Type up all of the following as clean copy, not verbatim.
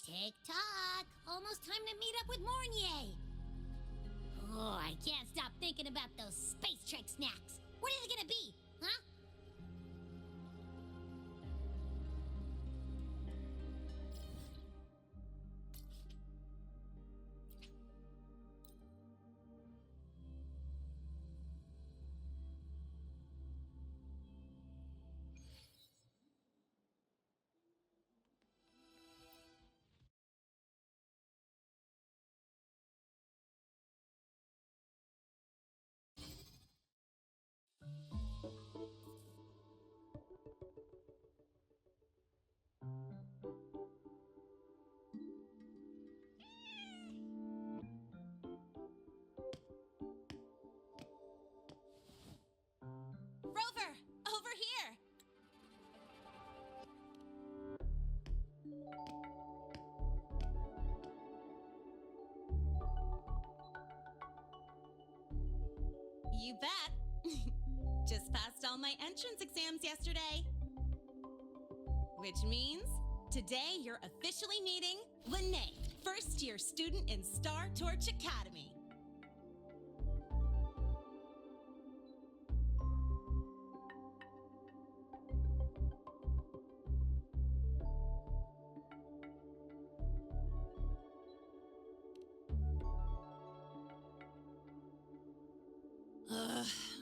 Tick-tock! Almost time to meet up with Mornier! Oh, I can't stop thinking about those space trek snacks! What is it gonna be, huh? Rover! Over here! You bet. Just passed all my entrance exams yesterday. Which means today you're officially meeting Lament, first-year student in Star Torch Academy.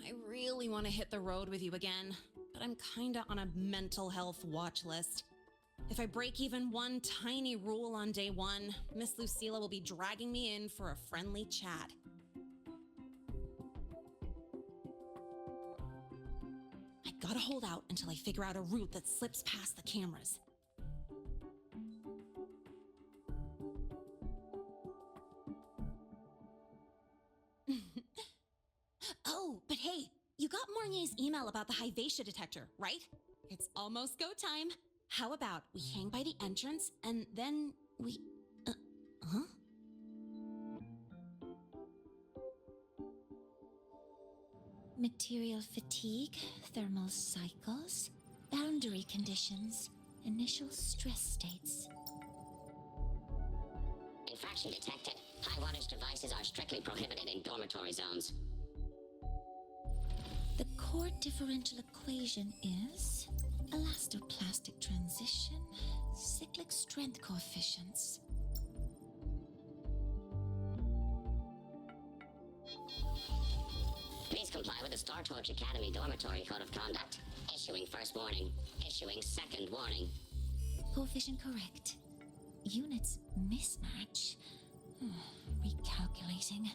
I really want to hit the road with you again, but I'm kinda on a mental health watch list. If I break even one tiny rule on day one, Miss Lucilla will be dragging me in for a friendly chat. I gotta hold out until I figure out a route that slips past the cameras. Oh, but hey, you got Mornier's email about the Hyvatia detector, right? It's almost go time. How about we hang by the entrance and then we... huh? Material fatigue, thermal cycles, boundary conditions, initial stress states. Infraction detected. High wattage devices are strictly prohibited in dormitory zones. The core differential equation is elastoplastic transition, cyclic strength coefficients. Please comply with the Star Torch Academy Dormitory Code of Conduct. Issuing first warning. Issuing second warning. Coefficient correct. Units mismatch. Recalculating.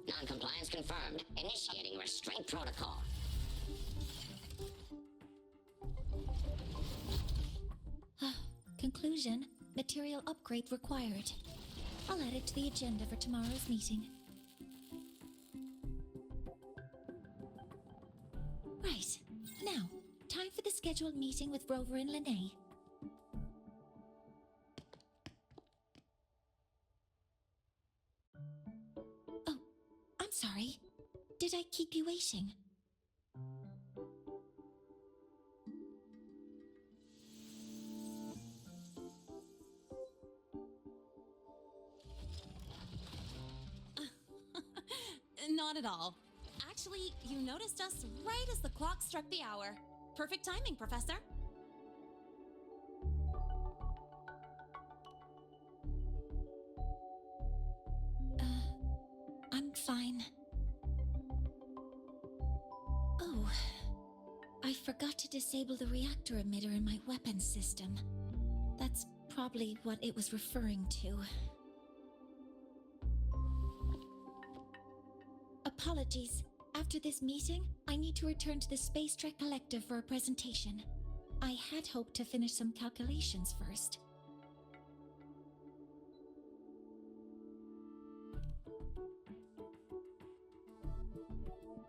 Non-compliance confirmed. Initiating restraint protocol. Conclusion, material upgrade required. I'll add it to the agenda for tomorrow's meeting. Right, now, time for the scheduled meeting with Rover and Lene. Oh, I'm sorry. Did I keep you waiting? Not at all. Actually, you noticed us right as the clock struck the hour. Perfect timing, Professor. I'm fine. Oh, I forgot to disable the reactor emitter in my weapons system. That's probably what it was referring to. Apologies. After this meeting, I need to return to the Space Trek Collective for a presentation. I had hoped to finish some calculations first.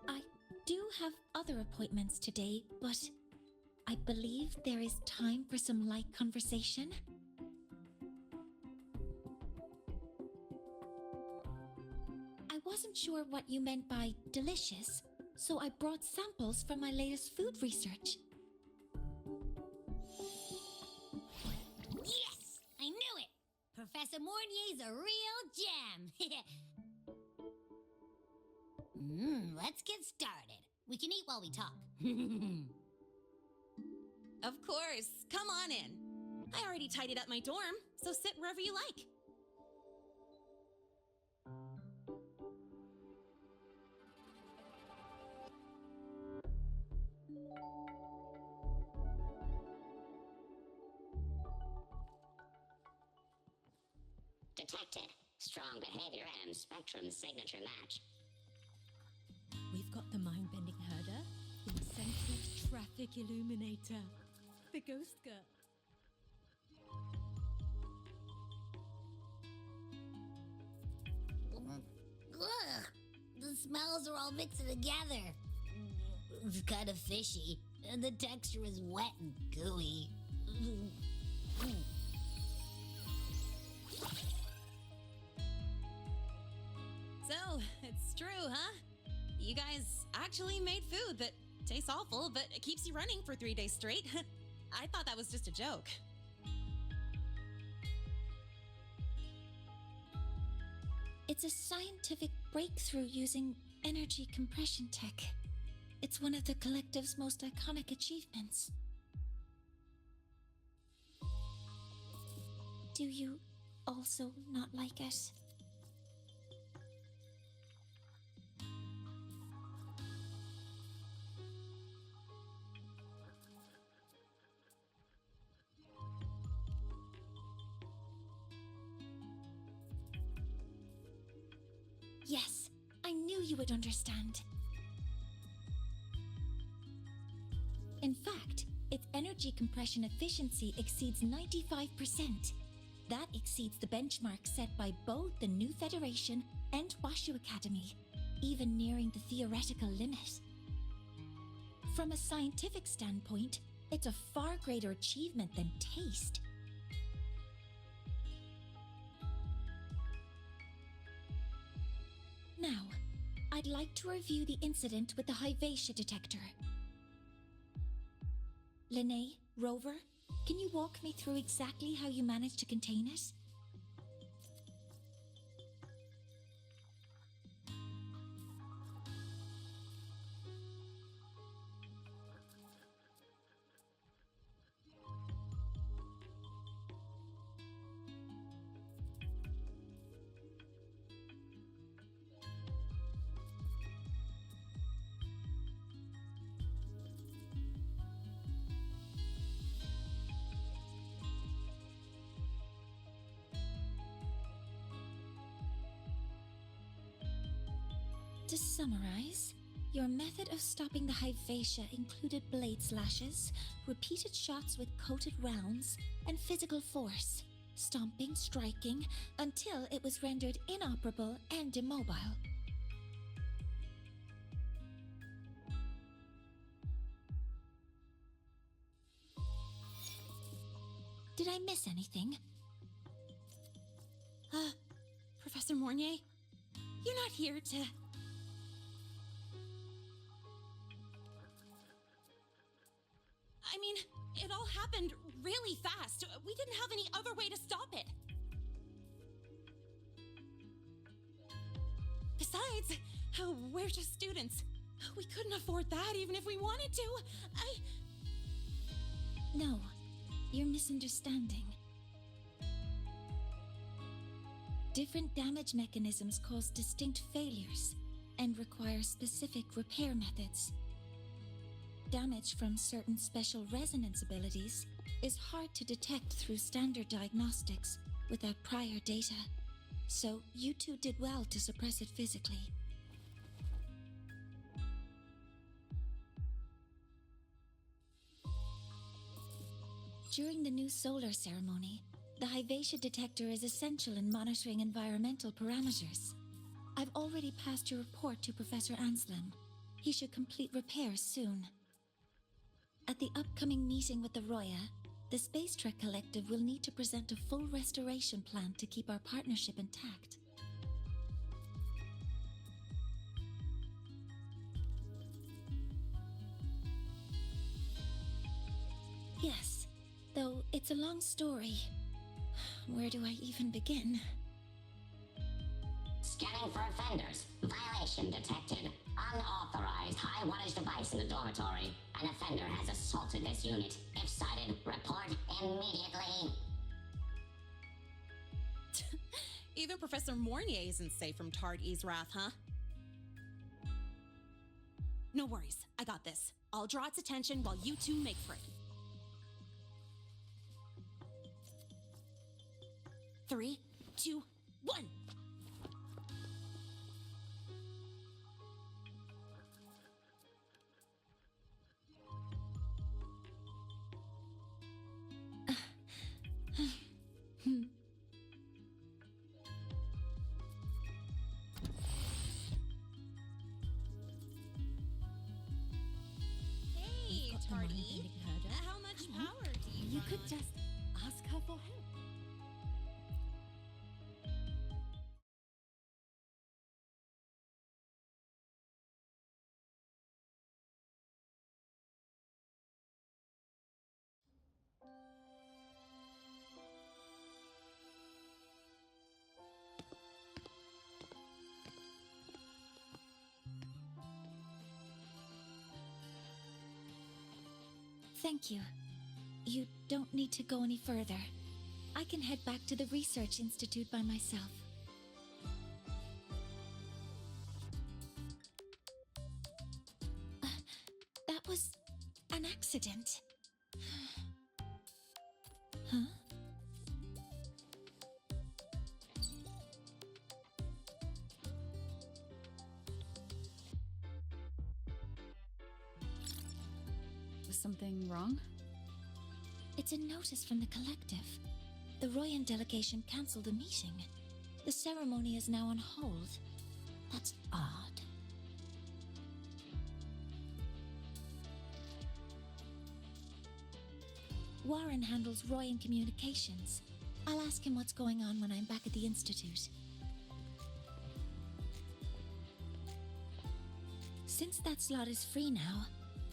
I do have other appointments today, but I believe there is time for some light conversation. I wasn't sure what you meant by delicious, so I brought samples from my latest food research. Yes! I knew it! Professor Mornier's a real gem! Let's get started. We can eat while we talk. Of course. Come on in. I already tidied up my dorm, so sit wherever you like. Detected. Strong behavior and spectrum signature match. We've got the mind-bending herder, the eccentric traffic illuminator, the ghost girl. Ugh, the smells are all mixed together. It's kind of fishy, and the texture is wet and gooey. So, it's true, huh? You guys actually made food that tastes awful, but it keeps you running for 3 days straight. I thought that was just a joke. It's a scientific breakthrough using energy compression tech. It's one of the collective's most iconic achievements. Do you also not like it? Yes, I knew you would understand. In fact, its energy compression efficiency exceeds 95%. That exceeds the benchmark set by both the New Federation and Washu Academy, even nearing the theoretical limit. From a scientific standpoint, it's a far greater achievement than taste. Now, I'd like to review the incident with the Hyvatia detector. Lene, Rover, can you walk me through exactly how you managed to contain it? To summarize, your method of stopping the Hyvatia included blade slashes, repeated shots with coated rounds, and physical force, stomping, striking, until it was rendered inoperable and immobile. Did I miss anything? Professor Mornier, you're not here to... I mean, it all happened really fast. We didn't have any other way to stop it. Besides, We're just students. We couldn't afford that even if we wanted to. No, you're misunderstanding. Different damage mechanisms cause distinct failures and require specific repair methods. Damage from certain special resonance abilities is hard to detect through standard diagnostics without prior data, so you two did well to suppress it physically. During the new solar ceremony, the Hyvatia detector is essential in monitoring environmental parameters. I've already passed your report to Professor Anselm. He should complete repairs soon. At the upcoming meeting with the Roya, the Space Trek Collective will need to present a full restoration plan to keep our partnership intact. Yes, though it's a long story. Where do I even begin? Scanning for offenders. Violation detected. Unauthorized high wattage device in the dormitory. An offender has assaulted this unit. If sighted, report immediately. Even Professor Mornier isn't safe from Tard E's wrath, huh? No worries, I got this. I'll draw its attention while you two make for it. 3, 2, 1! Hey, Got the Tardy. mind-bending herder. How much power do you You run could on? just ask her for help. Thank you. You don't need to go any further. I can head back to the Research Institute by myself. That was an accident. Huh? Was something wrong? It's a notice from the collective. The Royan delegation cancelled a meeting. The ceremony is now on hold. That's odd. Warren handles Royan communications. I'll ask him what's going on when I'm back at the Institute. Since that slot is free now,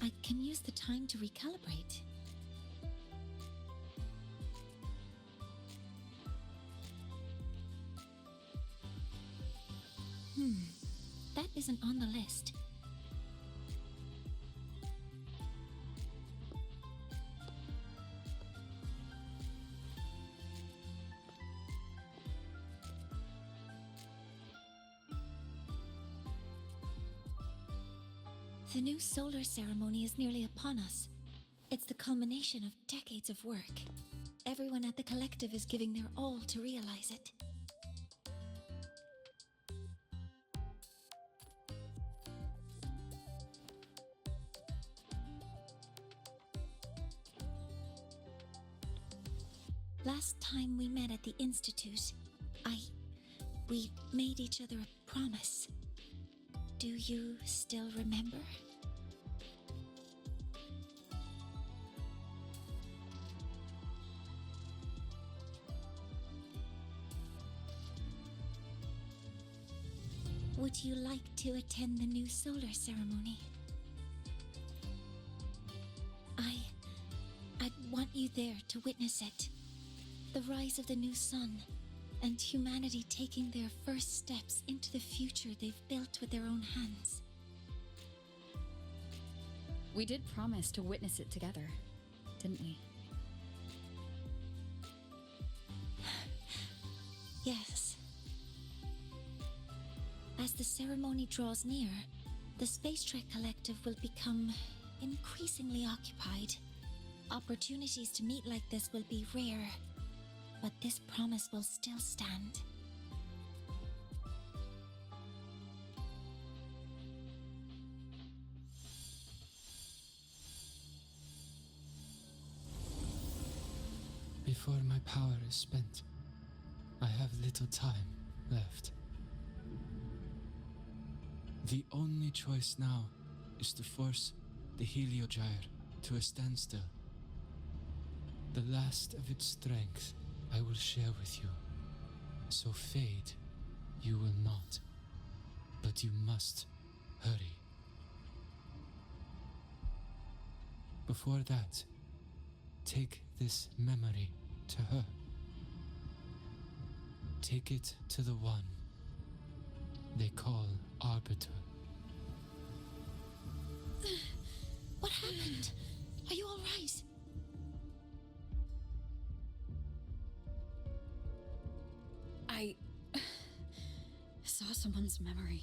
I can use the time to recalibrate. That isn't on the list. The new solar ceremony is nearly upon us. It's the culmination of decades of work. Everyone at the collective is giving their all to realize it. Last time we met at the Institute, we made each other a promise. Do you still remember? Would you like to attend the new solar ceremony? I'd want you there to witness it. The rise of the new sun, and humanity taking their first steps into the future they've built with their own hands. We did promise to witness it together, didn't we? Yes. As the ceremony draws near, the Space Trek Collective will become increasingly occupied. Opportunities to meet like this will be rare, but this promise will still stand. Before my power is spent, I have little time left. The only choice now is to force the Heliogyre to a standstill. The last of its strength I will share with you. So fade you will not. But you must hurry. Before that, take this memory to her. Take it to the one they call Arbiter. What happened? Are you all right? I saw someone's memory.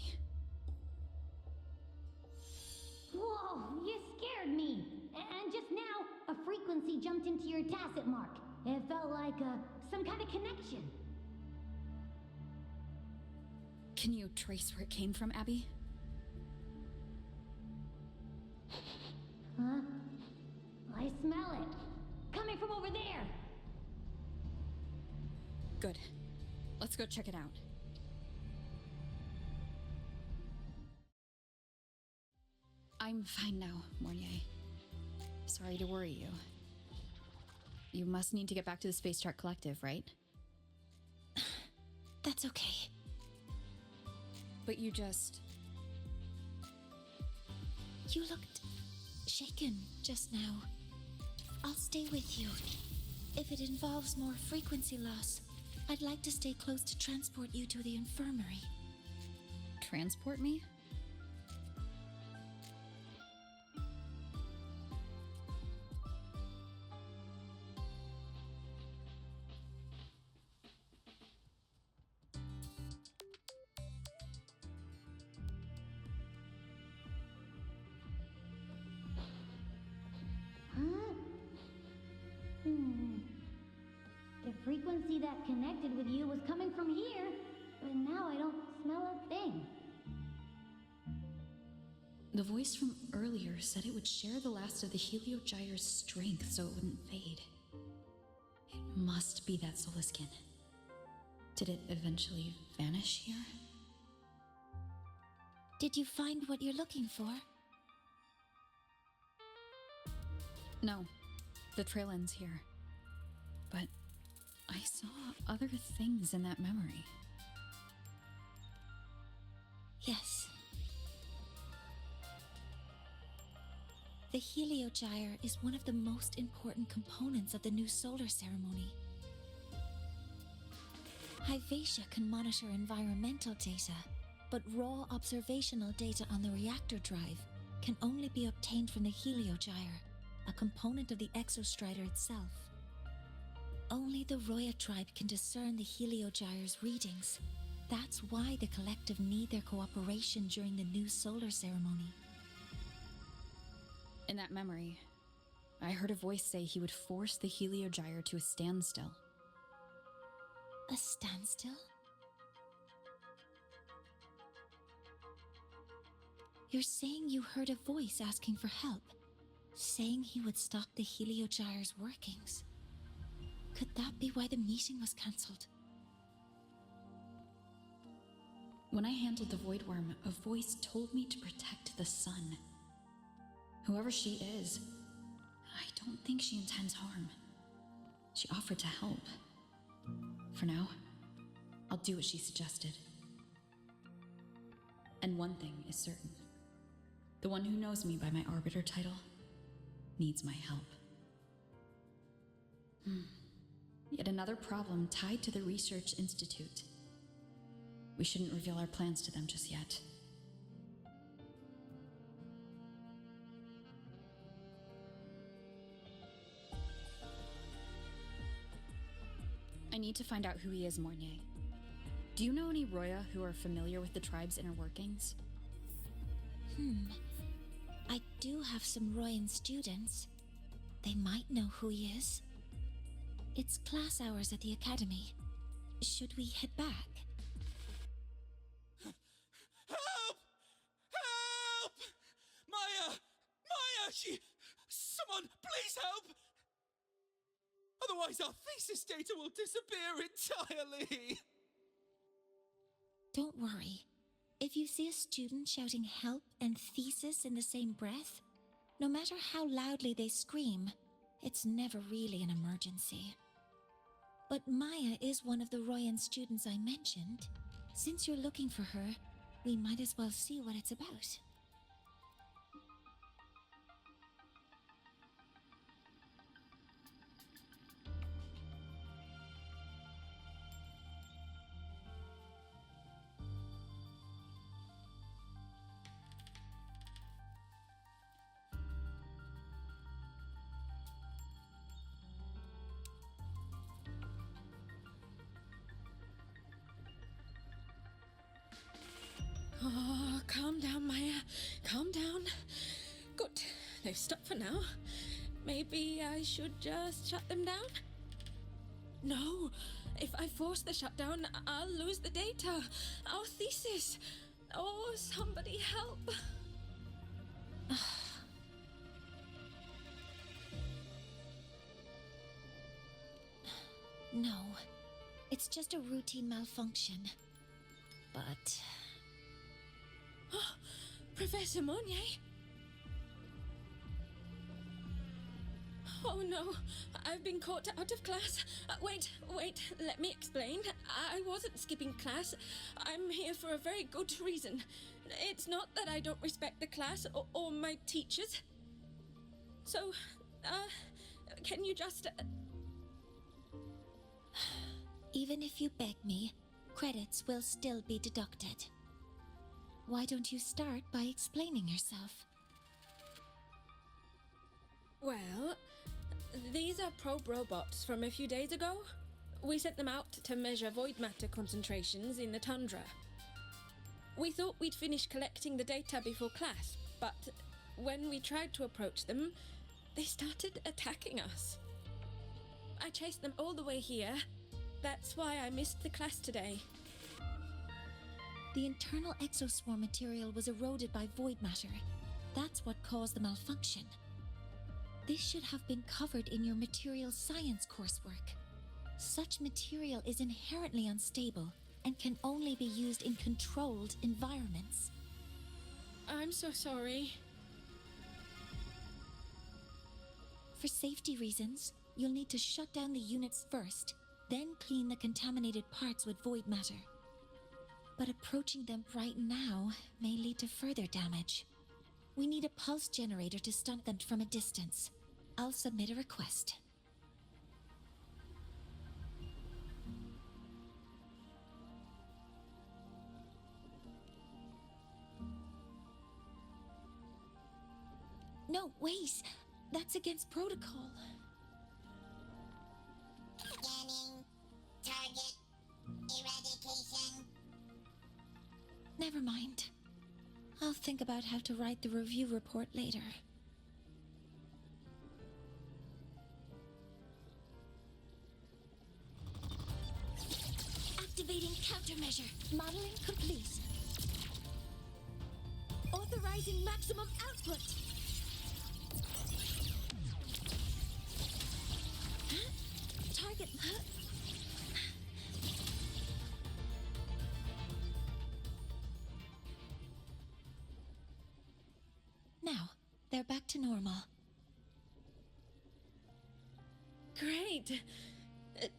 Whoa, you scared me. And just now, a frequency jumped into your tacit mark. It felt like some kind of connection. Can you trace where it came from, Abby? Huh? I smell it. Coming from over there. Good. Let's go check it out. I'm fine now, Mornier. Sorry to worry you. You must need to get back to the Space Trek Collective, right? That's okay. But you just... You looked shaken just now. I'll stay with you. If it involves more frequency loss, I'd like to stay close to transport you to the infirmary. transport me? The frequency that connected with you was coming from here, but now I don't smell a thing. The voice from earlier said it would share the last of the Heliogyre's strength so it wouldn't fade. It must be that solar skin. Did it eventually vanish here? Did you find what you're looking for? No, the trail ends here. But I saw other things in that memory. Yes. The Heliogyre is one of the most important components of the new solar ceremony. Hyvatia can monitor environmental data, but raw observational data on the reactor drive can only be obtained from the Heliogyre, a component of the exostrider itself. Only the Roya tribe can discern the Heliogyre's readings. That's why the collective need their cooperation during the new solar ceremony. In that memory, I heard a voice say he would force the Heliogyre to a standstill. A standstill? You're saying you heard a voice asking for help, saying he would stop the Heliogyre's workings. Could that be why the meeting was cancelled? When I handled the Void Worm, a voice told me to protect the sun. Whoever she is, I don't think she intends harm. She offered to help. For now, I'll do what she suggested. And one thing is certain. The one who knows me by my Arbiter title needs my help. Yet another problem tied to the Research Institute. We shouldn't reveal our plans to them just yet. I need to find out who he is, Mornier. Do you know any Roya who are familiar with the tribe's inner workings? I do have some Royan students. They might know who he is. It's class hours at the academy. Should we head back? Help! Help! Maya! Maya! Someone, please help! Otherwise our thesis data will disappear entirely! Don't worry. If you see a student shouting help and thesis in the same breath, no matter how loudly they scream, it's never really an emergency. But Maya is one of the Royan students I mentioned. Since you're looking for her, we might as well see what it's about. Oh, calm down, Maya. Calm down. Good. They've stopped for now. Maybe I should just shut them down? No. If I force the shutdown, I'll lose the data. Our thesis. Oh, somebody help. No. It's just a routine malfunction. But... Professor Monnier? Oh no, I've been caught out of class. Wait, let me explain. I wasn't skipping class. I'm here for a very good reason. It's not that I don't respect the class or my teachers. So, can you just... Even if you beg me, credits will still be deducted. Why don't you start by explaining yourself? Well, these are probe robots from a few days ago. We sent them out to measure void matter concentrations in the tundra. We thought we'd finish collecting the data before class, but when we tried to approach them, they started attacking us. I chased them all the way here. That's why I missed the class today. The internal exoswarm material was eroded by void matter. That's what caused the malfunction. This should have been covered in your material science coursework. Such material is inherently unstable and can only be used in controlled environments. I'm so sorry. For safety reasons, you'll need to shut down the units first, then clean the contaminated parts with void matter. But approaching them right now may lead to further damage. We need a pulse generator to stun them from a distance. I'll submit a request. No, wait! That's against protocol. Scanning. Target. Eradication. Never mind. I'll think about how to write the review report later. Activating countermeasure. Modeling complete. Authorizing maximum output. Target. Now, they're back to normal. Great.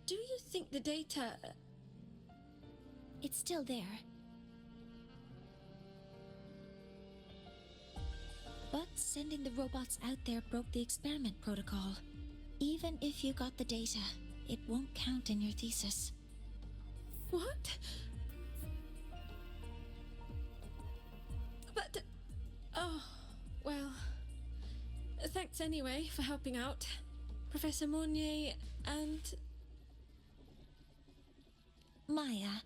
Do you think the data... It's still there. But sending the robots out there broke the experiment protocol. Even if you got the data, it won't count in your thesis. What? But... Oh, well... Thanks anyway for helping out, Professor Mornier and... Maya,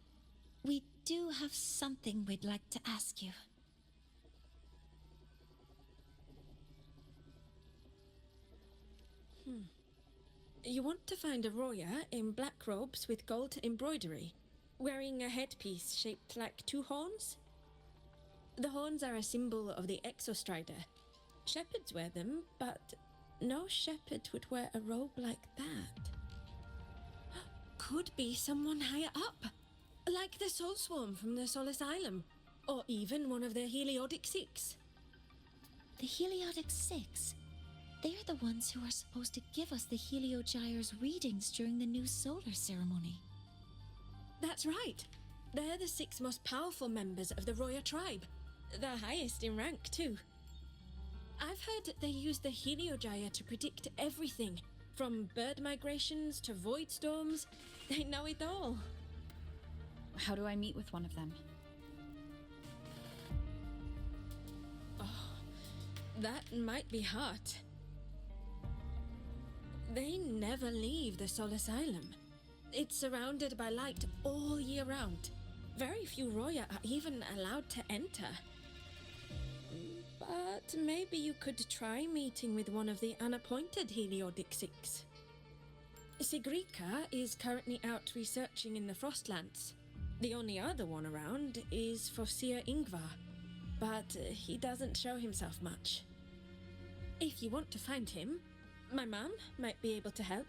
we do have something we'd like to ask you. You want to find a Roya in black robes with gold embroidery, wearing a headpiece shaped like two horns? The horns are a symbol of the Exostrider. Shepherds wear them, but no shepherd would wear a robe like that. Could be someone higher up, like the Soul Swarm from the Sol Asylum, or even one of the Heliodic Six. The Heliodic Six? They're the ones who are supposed to give us the Heliogyre's readings during the new solar ceremony. That's right. They're the 6 most powerful members of the Roya tribe. The highest in rank, too. I've heard they use the Heliogyre to predict everything, from bird migrations to void storms. They know it all. How do I meet with one of them? Oh, that might be hard. They never leave the Sol Asylum. It's surrounded by light all year round. Very few Roya are even allowed to enter. But maybe you could try meeting with one of the unappointed Heliodic Six. Sigrika is currently out researching in the Frostlands. The only other one around is Fossir Ingvar, but he doesn't show himself much. If you want to find him, my mum might be able to help.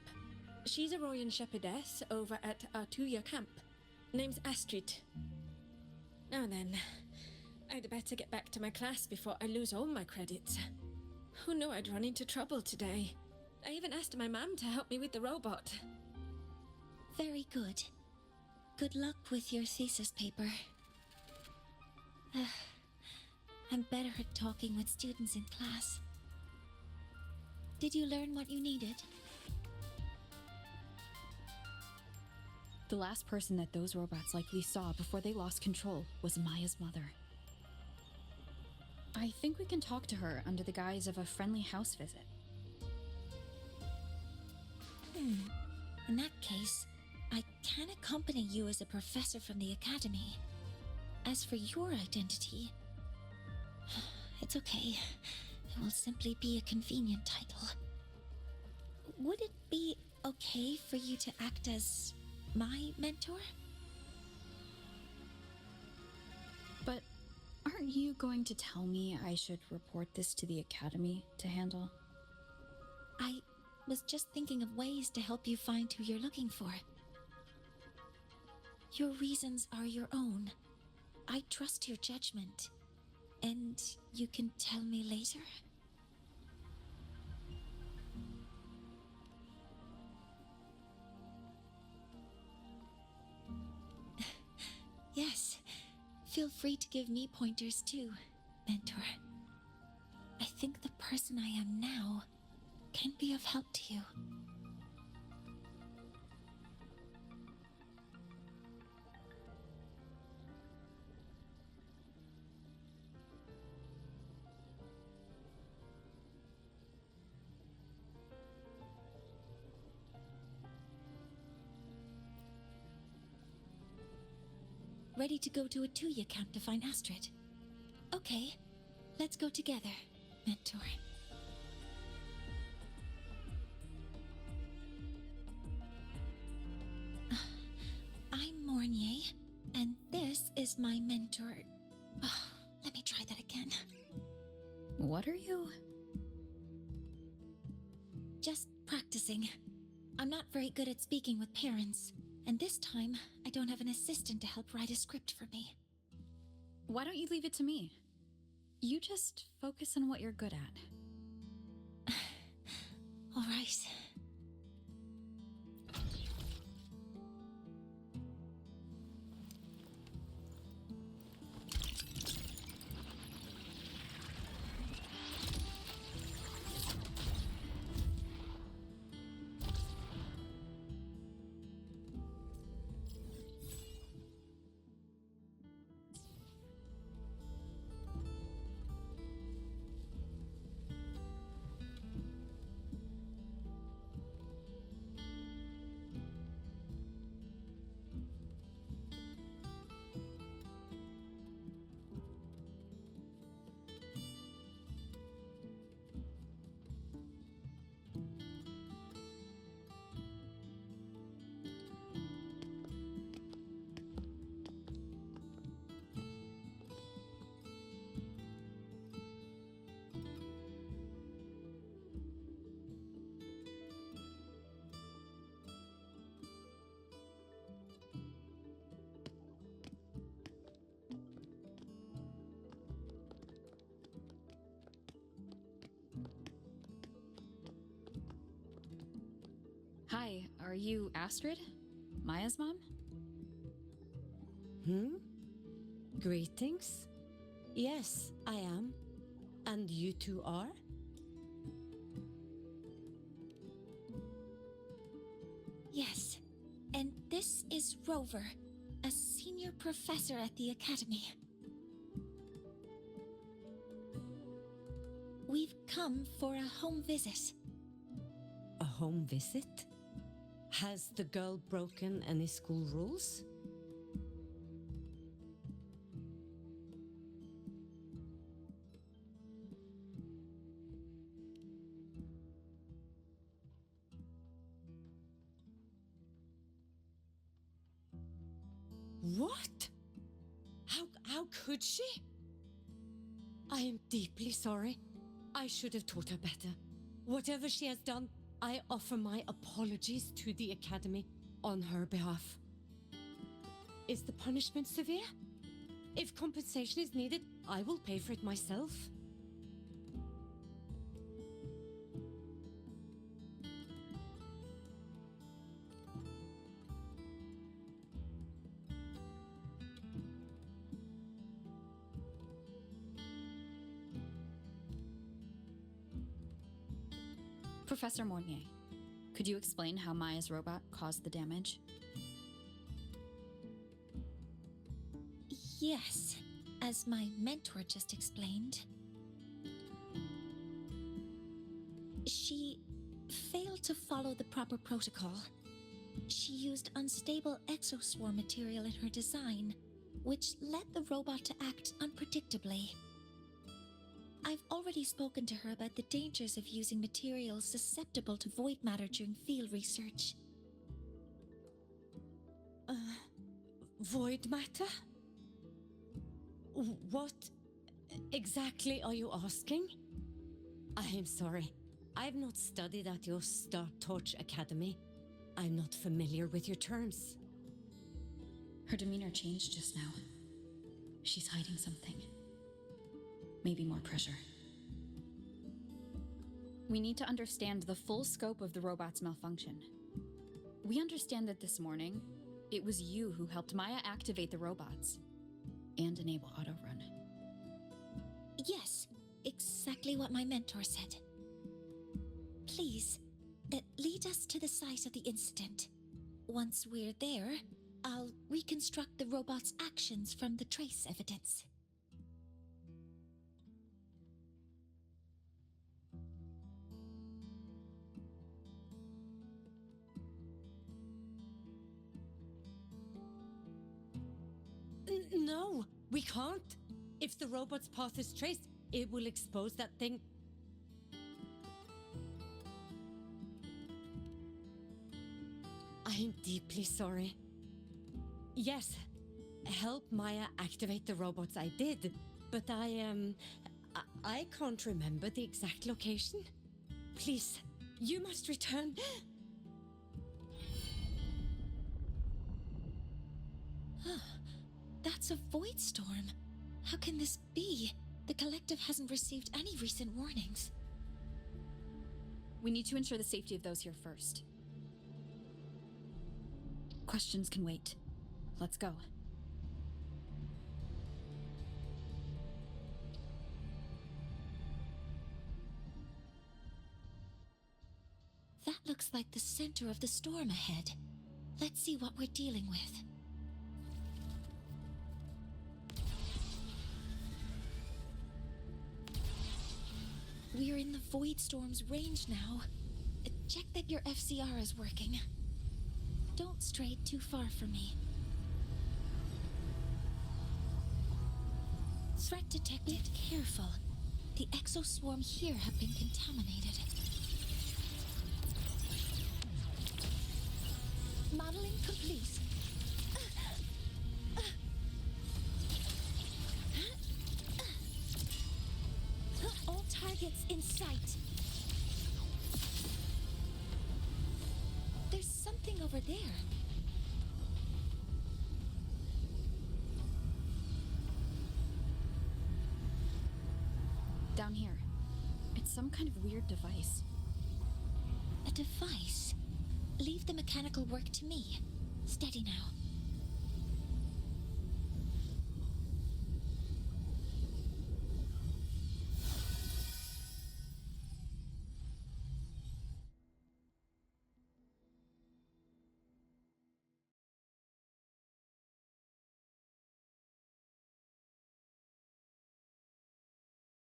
She's a Royan shepherdess over at Artuya camp. Name's Astrid. Now then, I'd better get back to my class before I lose all my credits. Who knew I'd run into trouble today? I even asked my mum to help me with the robot. Very good. Good luck with your thesis paper. I'm better at talking with students in class. Did you learn what you needed? The last person that those robots likely saw before they lost control was Maya's mother. I think we can talk to her under the guise of a friendly house visit. In that case, I can accompany you as a professor from the academy. As for your identity, it's okay. It will simply be a convenient title. Would it be okay for you to act as my mentor? But aren't you going to tell me I should report this to the academy to handle? I was just thinking of ways to help you find who you're looking for. Your reasons are your own. I trust your judgment. And you can tell me later? Yes. Feel free to give me pointers too, mentor. I think the person I am now can be of help to you. Ready to go to Artuya camp to find Astrid? Okay, let's go together, mentor. I'm Mornier, and this is my mentor. Let me try that again. What are you? Just practicing. I'm not very good at speaking with parents. And this time, I don't have an assistant to help write a script for me. Why don't you leave it to me? You just focus on what you're good at. All right. Hi, are you Astrid? Maya's mom? Greetings. Yes, I am. And you two are? Yes, and this is Rover, a senior professor at the Academy. We've come for a home visit. A home visit? Has the girl broken any school rules? What? How could she? I am deeply sorry. I should have taught her better. Whatever she has done, I offer my apologies to the Academy on her behalf. Is the punishment severe? If compensation is needed, I will pay for it myself. Professor Mornier, could you explain how Maya's robot caused the damage? Yes, as my mentor just explained. She failed to follow the proper protocol. She used unstable exoswarm material in her design, which led the robot to act unpredictably. I've already spoken to her about the dangers of using materials susceptible to void matter during field research. Void matter? What exactly are you asking? I am sorry. I've not studied at your Star Torch Academy. I'm not familiar with your terms. Her demeanor changed just now. She's hiding something. Maybe more pressure. We need to understand the full scope of the robot's malfunction. We understand that this morning, it was you who helped Maya activate the robots and enable autorun. Yes, exactly what my mentor said. Please, lead us to the site of the incident. Once we're there, I'll reconstruct the robot's actions from the trace evidence. No, we can't. If the robot's path is traced, it will expose that thing. I am deeply sorry. Yes, help Maya activate the robots I did, but I can't remember the exact location. Please, you must return. That's a void storm. How can this be? The collective hasn't received any recent warnings. We need to ensure the safety of those here first. Questions can wait. Let's go. That looks like the center of the storm ahead. Let's see what we're dealing with. We're in the Void Storm's range now. Check that your FCR is working. Don't stray too far from me. Threat detected. Careful. The exoswarm here have been contaminated. Modeling complete. All targets in sight. There's something over there. Down here. It's some kind of weird device. A device? Leave the mechanical work to me. Steady now.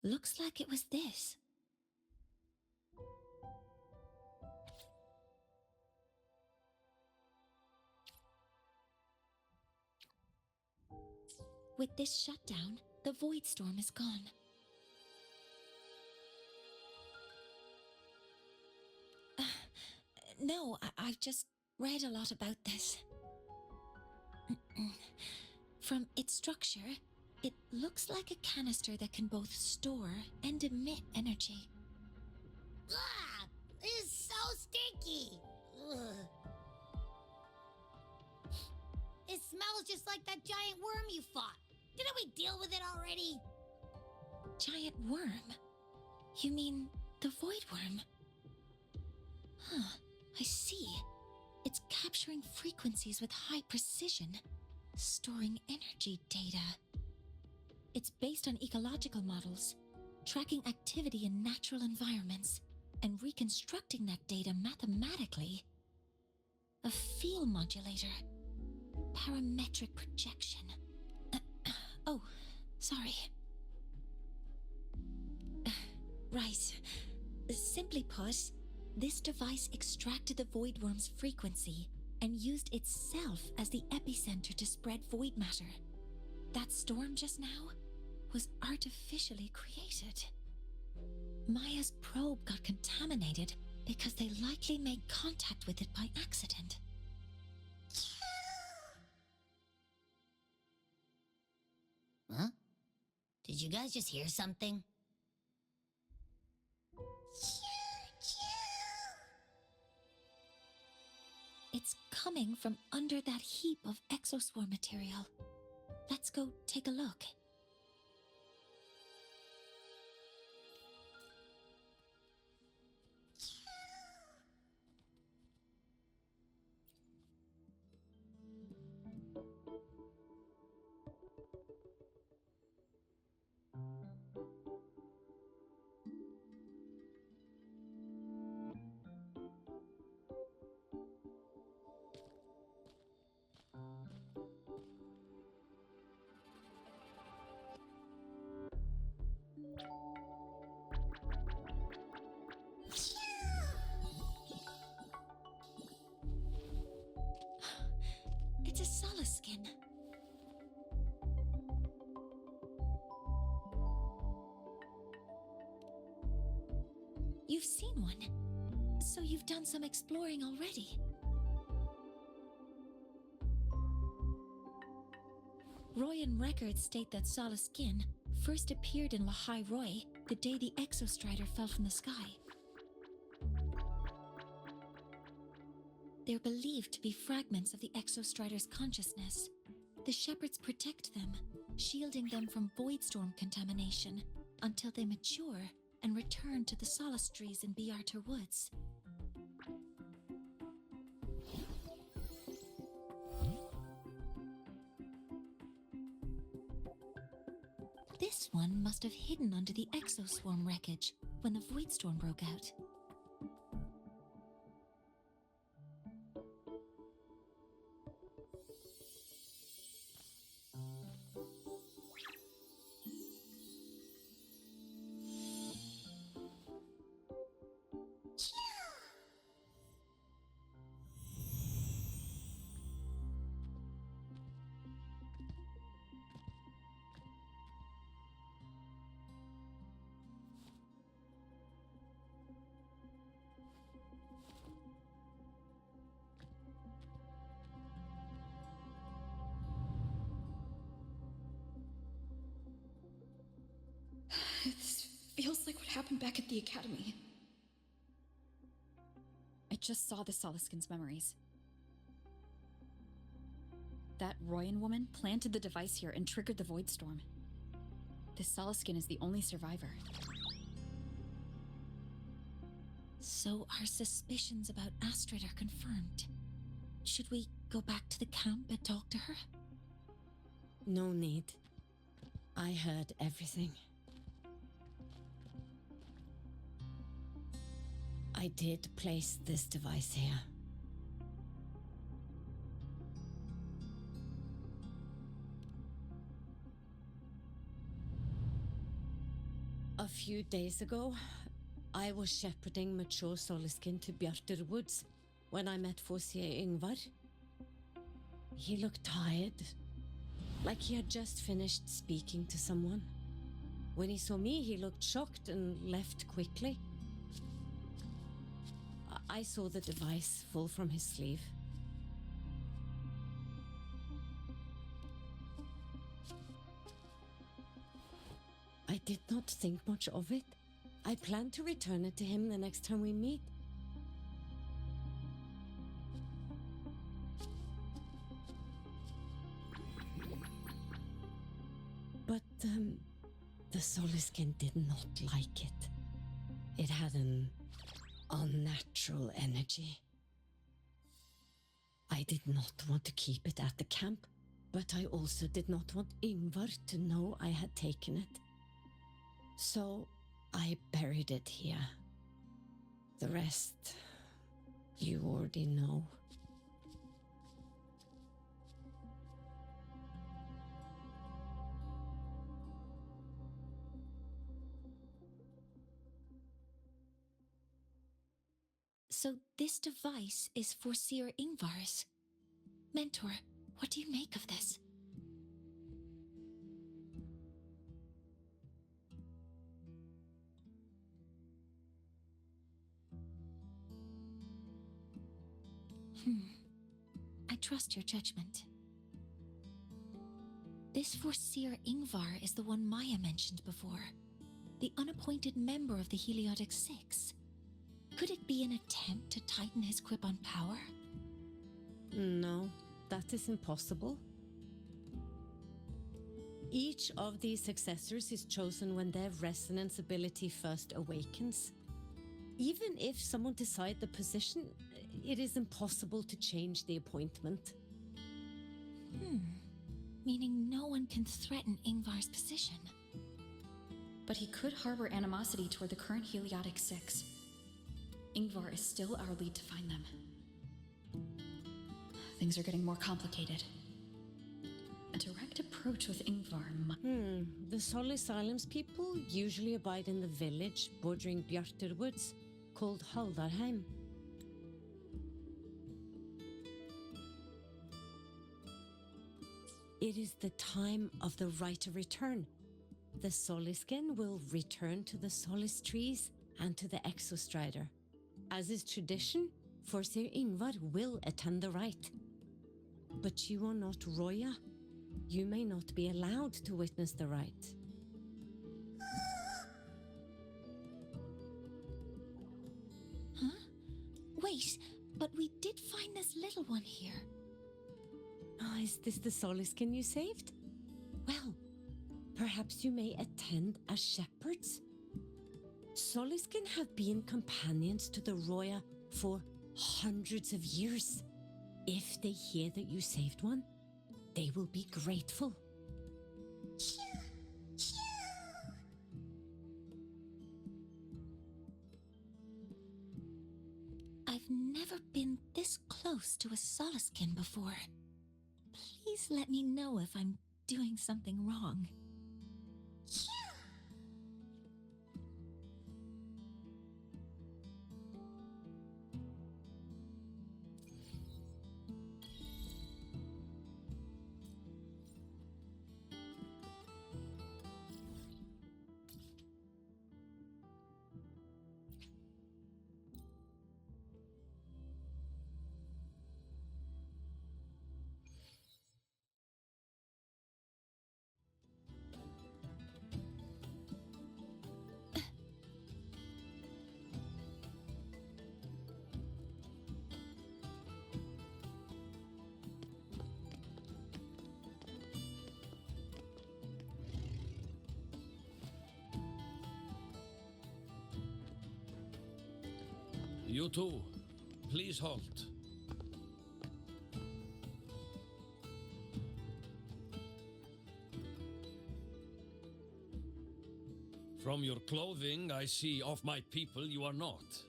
Looks like it was this. With this shutdown, the void storm is gone. No, I've just read a lot about this. From its structure, it looks like a canister that can both store and emit energy. Ugh! This is so stinky! Ugh. It smells just like that giant worm you fought. Didn't we deal with it already? Giant worm? You mean the void worm? Huh, I see. It's capturing frequencies with high precision, storing energy data. It's based on ecological models, tracking activity in natural environments, and reconstructing that data mathematically. A field modulator. Parametric projection. Oh, sorry. Right. Simply put, this device extracted the void worm's frequency and used itself as the epicenter to spread void matter. That storm just now was artificially created. Maya's probe got contaminated because they likely made contact with it by accident. Huh? Did you guys just hear something? It's coming from under that heap of exoswarm material. Let's go take a look. It's a solace skin. You've seen one, so you've done some exploring already. Royan records state that Solace Skin first appeared in Lahai Roy the day the Exostrider fell from the sky. They're believed to be fragments of the Exostrider's consciousness. The shepherds protect them, shielding them from voidstorm contamination until they mature and return to the Solace trees in Bearter Woods. This one must have hidden under the exoswarm wreckage when the voidstorm broke out. This feels like what happened back at the academy. I just saw the Solaskin's memories. That Royan woman planted the device here and triggered the void storm. This Solaskin is the only survivor. So our suspicions about Astrid are confirmed. Should we go back to the camp and talk to her? No need. I heard everything. I did place this device here. A few days ago, I was shepherding mature Soliskin to Bjartur Woods when I met Fossier Yngvar. He looked tired, like he had just finished speaking to someone. When he saw me, he looked shocked and left quickly. I saw the device fall from his sleeve. I did not think much of it. I plan to return it to him the next time we meet. But, the Soliskin did not like it. It had an unnatural energy. I did not want to keep it at the camp, but I also did not want Yngvar to know I had taken it. So I buried it here. The rest, you already know. So this device is for Seer Yngvar's. Mentor, what do you make of this? I trust your judgment. This Foreseer Yngvar is the one Maya mentioned before. The unappointed member of the Heliotic Six. Could it be an attempt to tighten his grip on power? No, that is impossible. Each of these successors is chosen when their resonance ability first awakens. Even if someone decides the position, it is impossible to change the appointment. Meaning no one can threaten Yngvar's position. But he could harbor animosity toward the current Heliotic Six. Yngvar is still our lead to find them. Things are getting more complicated. A direct approach with Yngvar The Solis Islands people usually abide in the village bordering Bjartur Woods, called Haldarheim. It is the time of the right of return. The Soliskin will return to the Solis trees and to the Exostrider. As is tradition, Foreseer Yngvar will attend the rite. But you are not Roya. You may not be allowed to witness the rite. Huh? Wait, but we did find this little one here. Is this the Soliskin you saved? Well, perhaps you may attend as shepherds. Soliskin have been companions to the Roya for hundreds of years. If they hear that you saved one, they will be grateful. I've never been this close to a Soliskin before. Please let me know if I'm doing something wrong. You too. Please halt. From your clothing, I see of my people you are not.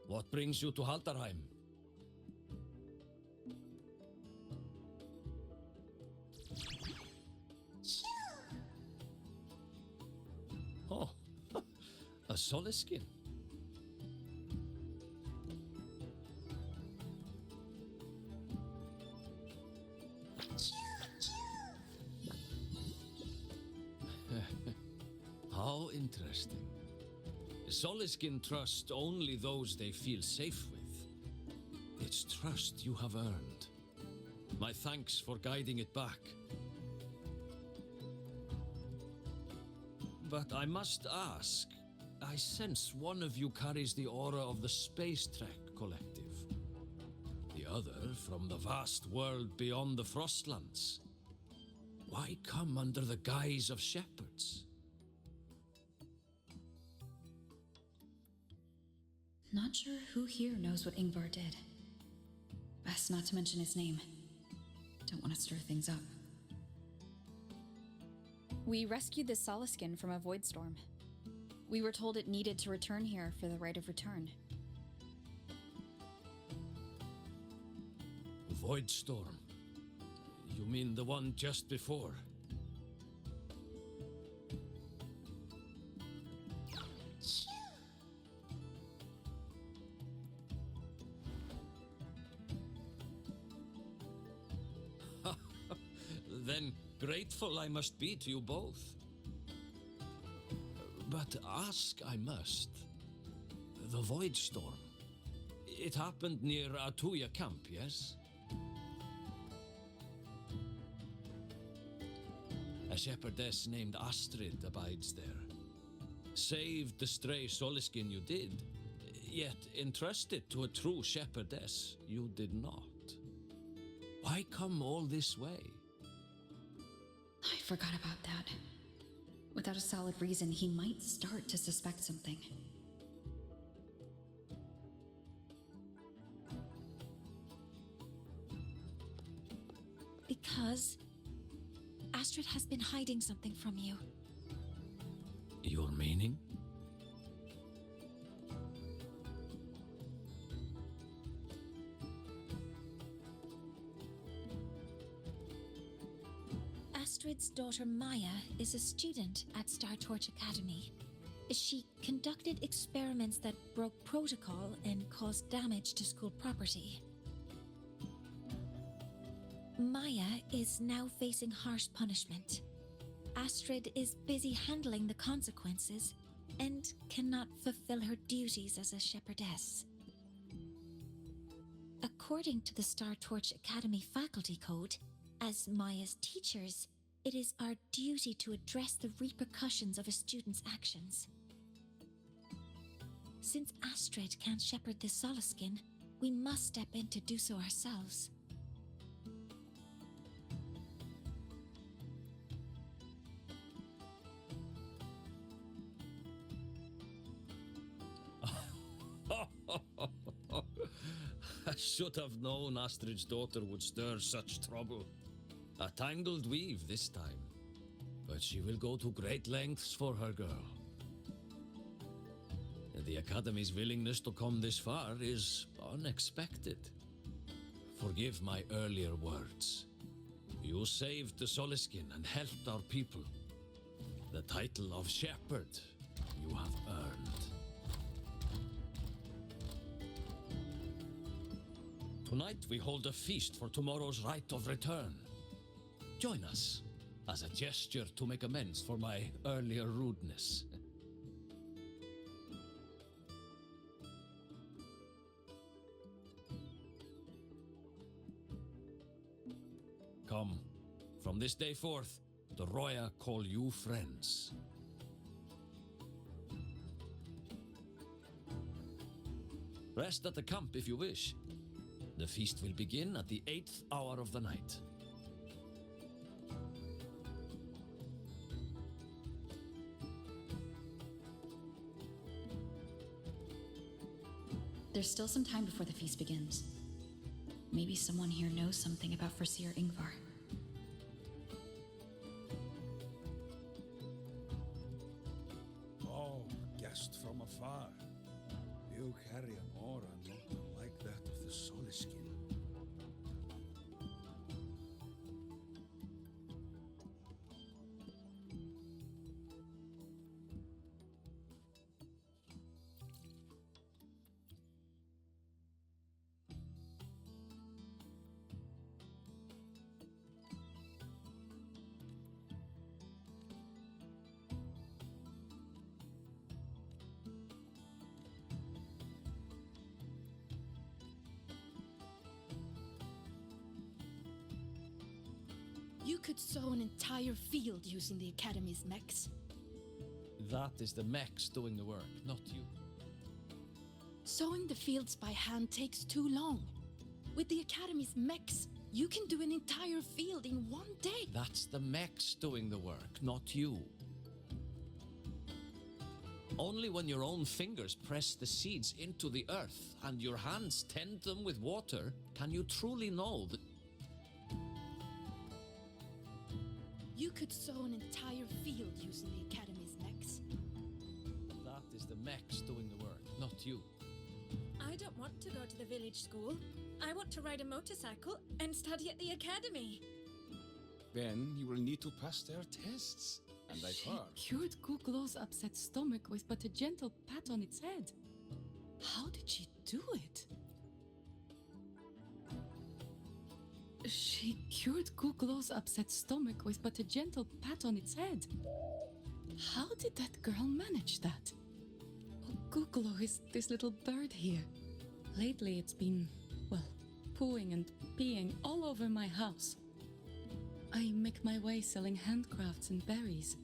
What brings you to Haldarheim? Oh, a Soliskin. How interesting. Soliskin trust only those they feel safe with. It's trust you have earned. My thanks for guiding it back. But I must ask, I sense one of you carries the aura of the Space Trek Collective. The other from the vast world beyond the Frostlands. Why come under the guise of shepherds? Not sure who here knows what Ingvar did. Best not to mention his name. Don't want to stir things up. We rescued the Soliskin from a void storm. We were told it needed to return here for the rite of return. Void storm? You mean the one just before? Then grateful I must be to you both. But ask I must. The Void Storm. It happened near Atuya camp, yes? A shepherdess named Astrid abides there. Saved the stray Soliskin you did, yet entrusted to a true shepherdess you did not. Why come all this way? I forgot about that. Without a solid reason, he might start to suspect something. Because Astrid has been hiding something from you. Your meaning? Astrid's daughter Maya is a student at Star Torch Academy. She conducted experiments that broke protocol and caused damage to school property. Maya is now facing harsh punishment. Astrid is busy handling the consequences and cannot fulfill her duties as a shepherdess. According to the Star Torch Academy faculty code, as Maya's teachers, it is our duty to address the repercussions of a student's actions. Since Astrid can't shepherd the Soliskin, we must step in to do so ourselves. I should have known Astrid's daughter would stir such trouble. A tangled weave this time. But she will go to great lengths for her girl. The Academy's willingness to come this far is unexpected. Forgive my earlier words. You saved the Soliskin and helped our people. The title of shepherd you have earned. Tonight we hold a feast for tomorrow's rite of return. Join us as a gesture to make amends for my earlier rudeness. Come, from this day forth, the Roya call you friends. Rest at the camp if you wish. The feast will begin at the 8th hour of the night. There's still some time before the feast begins. Maybe someone here knows something about Foreseer Ingvar. Oh, guest from afar. You carry an aura not unlike that of the Soliskin. You could sow an entire field using the Academy's mechs. That is the mechs doing the work, not you. Sowing the fields by hand takes too long. With the Academy's mechs, you can do an entire field in one day. That's the mechs doing the work, not you. Only when your own fingers press the seeds into the earth and your hands tend them with water can you truly know that. You could sow an entire field using the Academy's mechs. That is the mechs doing the work, not you. I don't want to go to the village school. I want to ride a motorcycle and study at the academy. Then you will need to pass their tests. And I've She heard. cured Kuklo's upset stomach with but a gentle pat on its head. How did she do it? She cured Kuklo's upset stomach with but a gentle pat on its head. How did that girl manage that? Oh, Kuklo is this little bird here. Lately it's been, well, pooing and peeing all over my house. I make my way selling handcrafts and berries,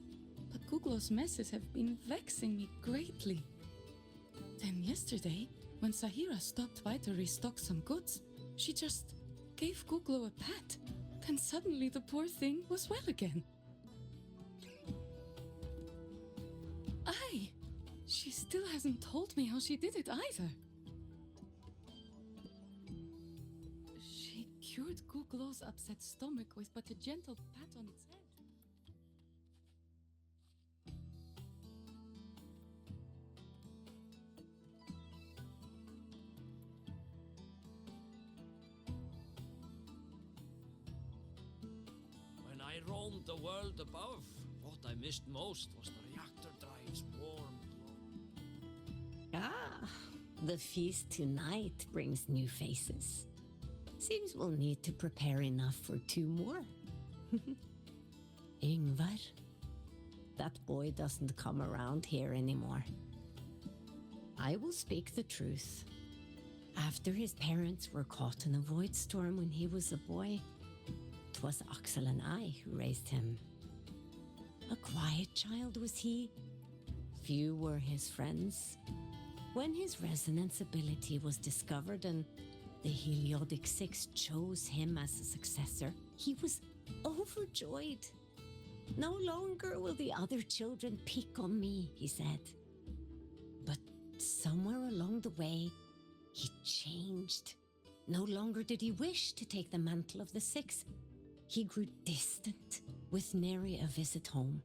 but Kuklo's messes have been vexing me greatly. Then yesterday, when Sahira stopped by to restock some goods, she just gave Kuklo a pat. Then suddenly the poor thing was well again. Aye, she still hasn't told me how she did it either. She cured Kuklo's upset stomach with but a gentle pat on its head. When I roamed the world above, what I missed most was the reactor drive's warm glow. Ah, the feast tonight brings new faces. Seems we'll need to prepare enough for 2 more. Ingvar, that boy doesn't come around here anymore. I will speak the truth. After his parents were caught in a void storm when he was a boy, 'twas Axel and I who raised him. A quiet child was he. Few were his friends. When his resonance ability was discovered and the Heliodic Six chose him as a successor, he was overjoyed. No longer will the other children pick on me, he said. But somewhere along the way, he changed. No longer did he wish to take the mantle of the Six. He grew distant, with nary a visit home.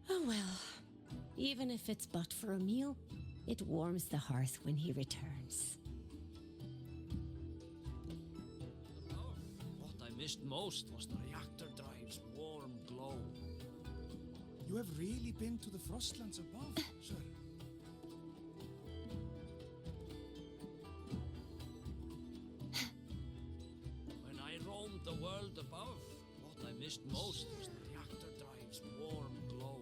Oh well, even if it's but for a meal, it warms the hearth when he returns. What I missed most was the reactor drive's warm glow. You have really been to the Frostlands above, sir. When I roamed the world above, what I missed most was the reactor drive's warm glow.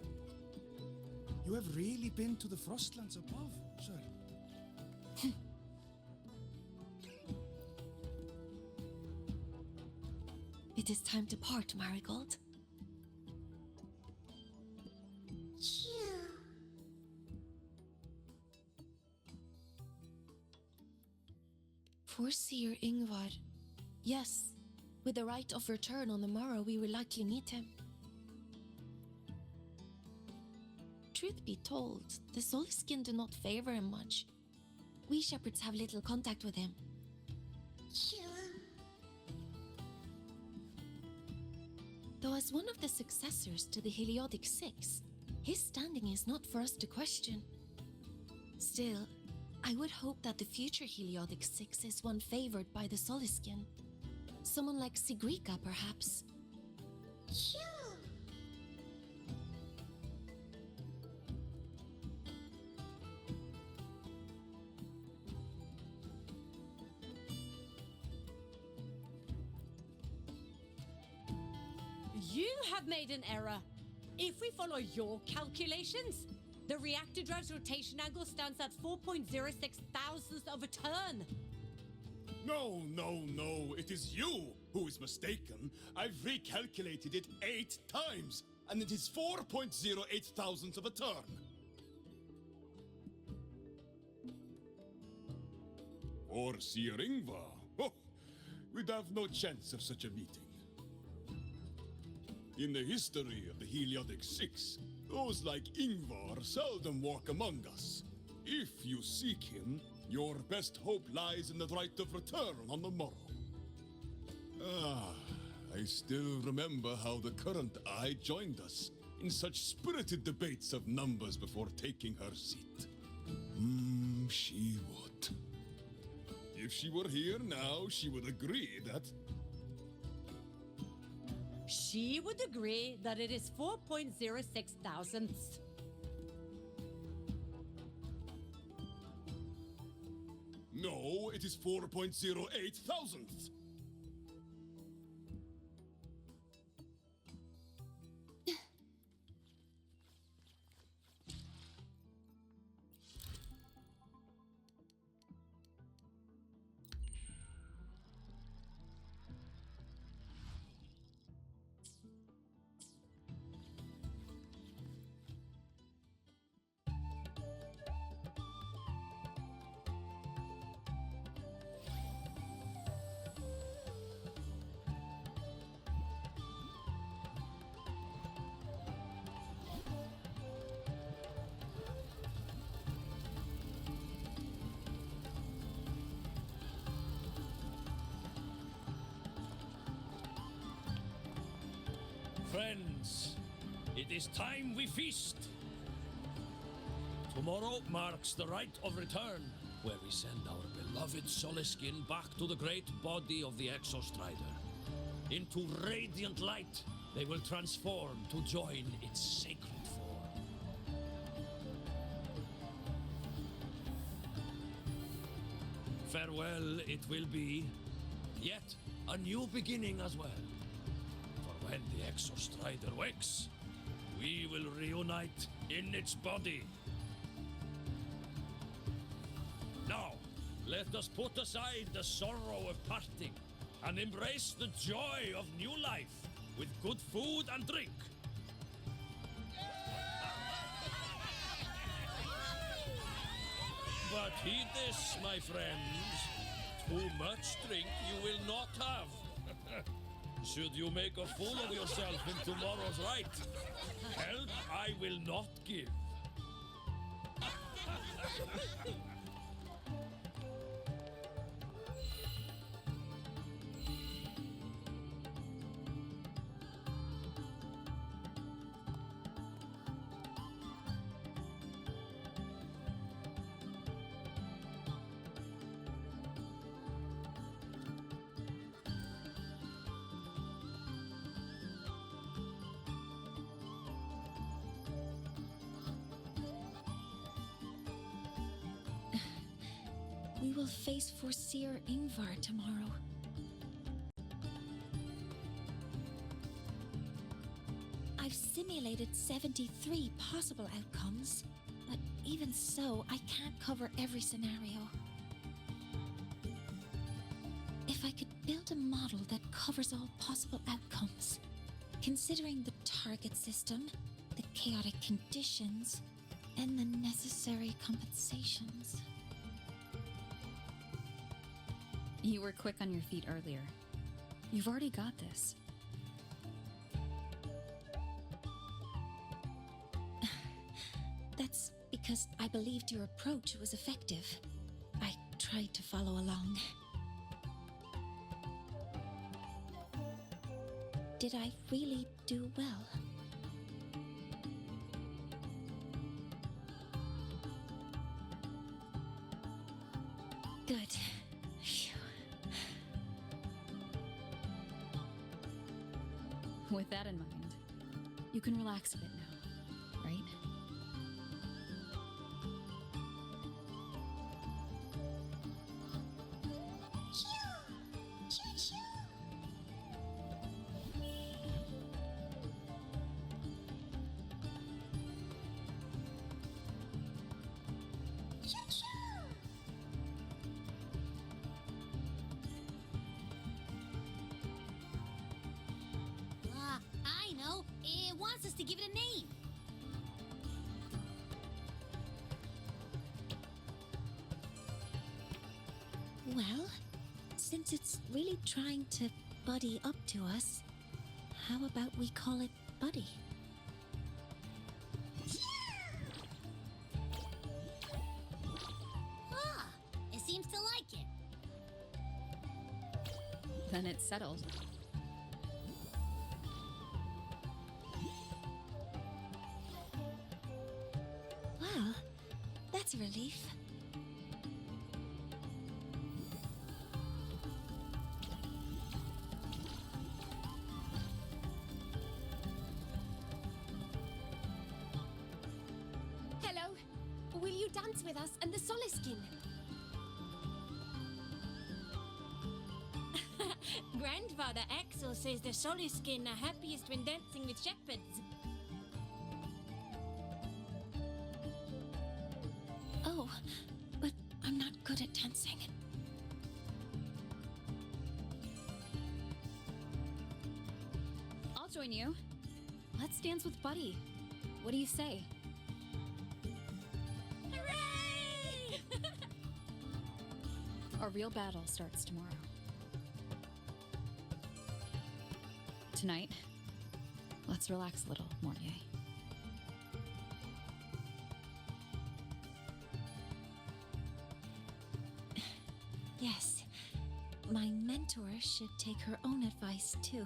You have really been to the Frostlands above, sir. It is time to part, Marigold. Foreseer Ingvar. Yes, with the right of return on the morrow, we will likely meet him. Truth be told, the Soliskin do not favor him much. we shepherds have little contact with him. Though as one of the successors to the Heliodic Six, his standing is not for us to question. Still, I would hope that the future Heliodic Six is one favored by the Soliskin. Someone like Sigrika, perhaps. You have made an error. If we follow your calculations, the reactor drive's rotation angle stands at 4.06 thousandths of a turn. No, no, no. It is you who is mistaken. I've recalculated it 8 times, and it is 4.08 thousandths of a turn. Or Sir Ingvar. Oh, we'd have no chance of such a meeting. In the history of the Heliodic Six, those like Ingvar seldom walk among us. If you seek him, your best hope lies in the right of return on the morrow. I still remember how the current eye joined us in such spirited debates of numbers before taking her seat. She would. If she were here now, she would agree that... She would agree that it is 4.06 thousandths. No, it is 4.08 thousandths. Friends, it is time we feast. Tomorrow marks the rite of return, where we send our beloved Soliskin back to the great body of the Exostrider. Into radiant light, they will transform to join its sacred form. Farewell it will be, yet a new beginning as well. When the Exostrider wakes, we will reunite in its body. Now, let us put aside the sorrow of parting and embrace the joy of new life with good food and drink. But heed this, my friends. Too much drink you will not have. Should you make a fool of yourself in tomorrow's rite, help I will not give. We will face Sir Ingvar tomorrow. I've simulated 73 possible outcomes, but even so, I can't cover every scenario. If I could build a model that covers all possible outcomes, considering the target system, the chaotic conditions, and the necessary compensations. You were quick on your feet earlier. You've already got this. That's because I believed your approach was effective. I tried to follow along. Did I really do well? Good. Phew. With that in mind, you can relax a bit now, right? I know. It wants us to give it a name. Well, since it's really trying to buddy up to us, how about we call it Buddy? Ah, it seems to like it. Then it's settled. Well, that's a relief. Hello. Will you dance with us and the Soliskin? Grandfather Axel says the Soliskin are happiest when dancing with shepherds. Oh, but I'm not good at dancing. I'll join you. Let's dance with Buddy. What do you say? Hooray! Our real battle starts tomorrow. Tonight, let's relax a little, Mortier. Yes, my mentor should take her own advice too.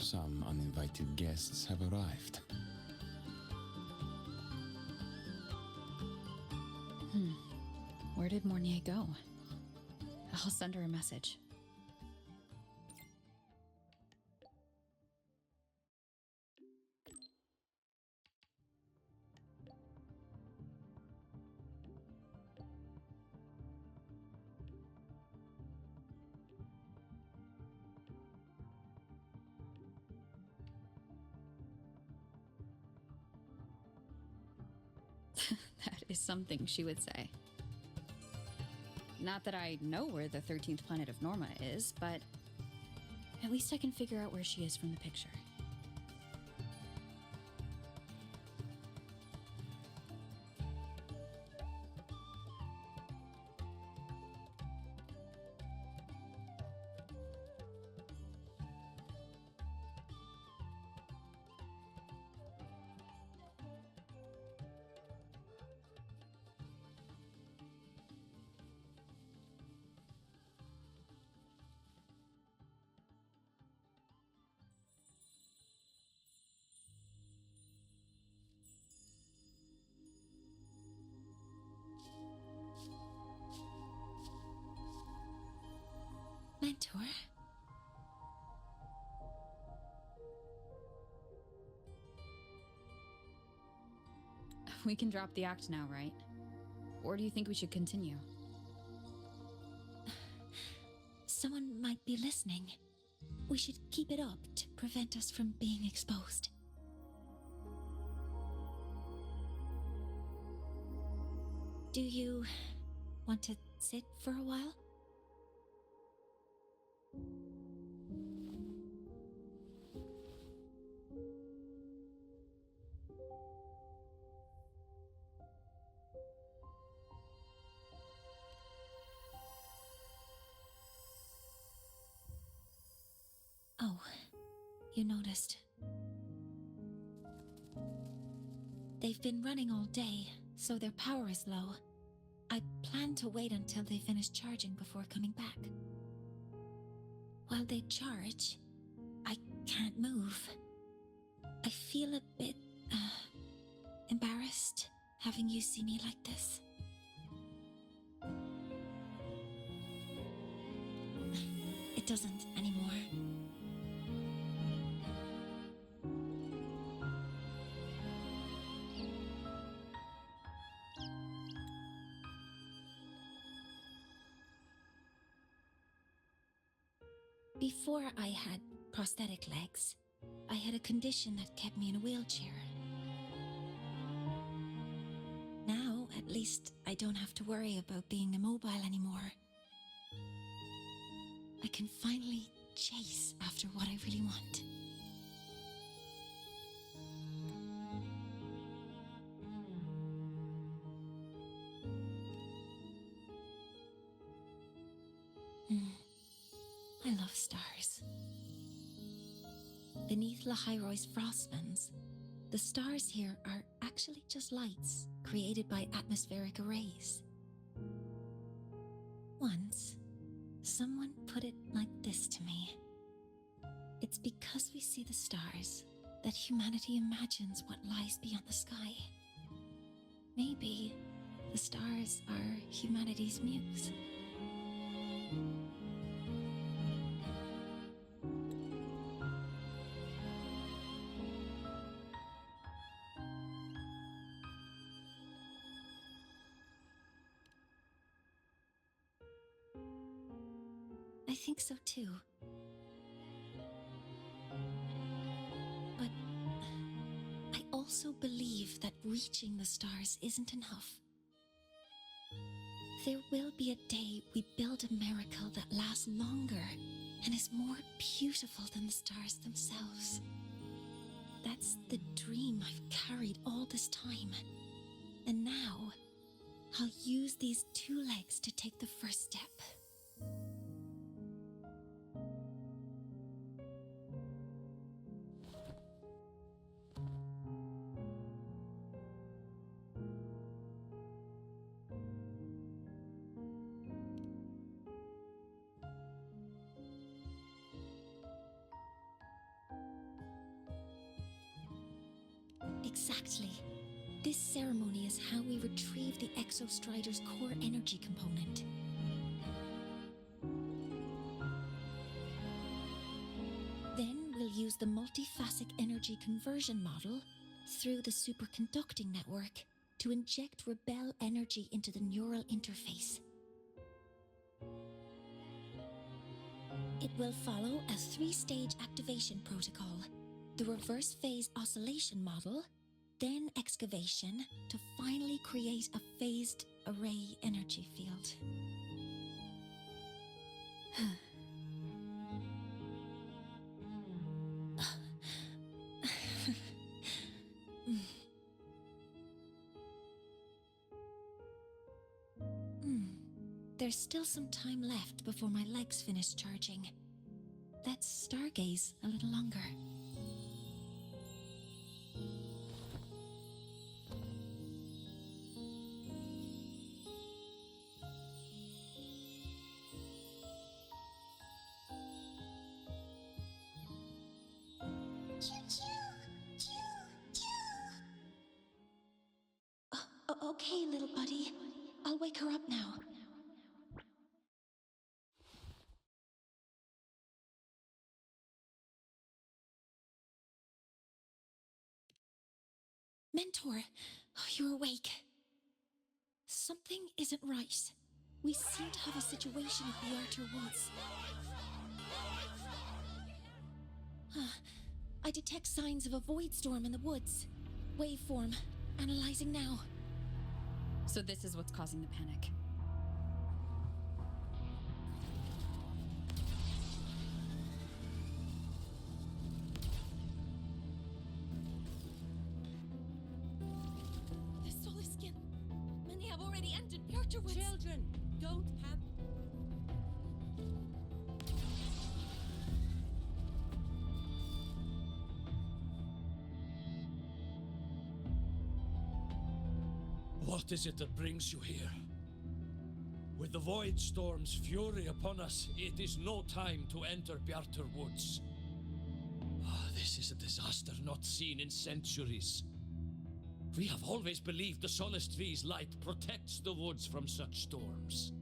Some uninvited guests have arrived. Where did Mornier go? I'll send her a message. That is something she would say. Not that I know where the 13th planet of Norma is, but at least I can figure out where she is from the picture. Mentor? We can drop the act now, right? Or do you think we should continue? Someone might be listening. We should keep it up to prevent us from being exposed. Do you want to sit for a while? Oh, you noticed. They've been running all day, so their power is low. I plan to wait until they finish charging before coming back. While they charge, I can't move. I feel a bit, embarrassed having you see me like this. It doesn't anymore. Before I had prosthetic legs, I had a condition that kept me in a wheelchair. Now, at least, I don't have to worry about being immobile anymore. I can finally chase after what I really want. I love stars. Beneath Lahairoy's frostlands, the stars here are actually just lights created by atmospheric arrays. Once, someone put it like this to me. It's because we see the stars that humanity imagines what lies beyond the sky. Maybe the stars are humanity's muse. I think so too. But I also believe that reaching the stars isn't enough. There will be a day we build a miracle that lasts longer and is more beautiful than the stars themselves. That's the dream I've carried all this time. And now, I'll use these two legs to take the first step. Exactly. This ceremony is how we retrieve the Exostrider's core energy component. Then we'll use the multiphasic energy conversion model through the superconducting network to inject rebel energy into the neural interface. It will follow a 3-stage activation protocol: the reverse phase oscillation model, then excavation, to finally create a phased array energy field. There's still some time left before my legs finish charging. Let's stargaze a little longer. Okay, little buddy. I'll wake her up now. Mentor, you're awake. Something isn't right. We seem to have a situation at the Outer Woods. I detect signs of a void storm in the woods. Waveform. Analyzing now. So this is what's causing the panic. The Soliskin. Many have already entered the Outer Woods. Children, don't have... What is it that brings you here? With the Void Storm's fury upon us, it is no time to enter Bjartar Woods. This is a disaster not seen in centuries. We have always believed the Solace Tree's light protects the woods from such storms.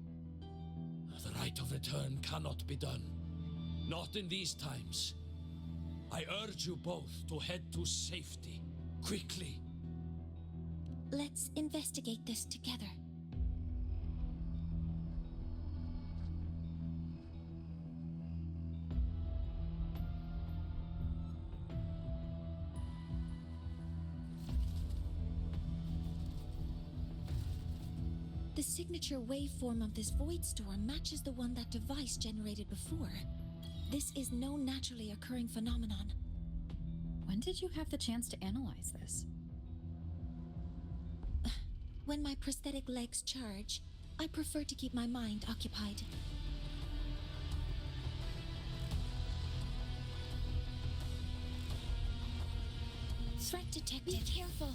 The rite of return cannot be done. Not in these times. I urge you both to head to safety, quickly. Let's investigate this together. The signature waveform of this void storm matches the one that device generated before. This is no naturally occurring phenomenon. When did you have the chance to analyze this? When my prosthetic legs charge, I prefer to keep my mind occupied. Threat detected. Be careful.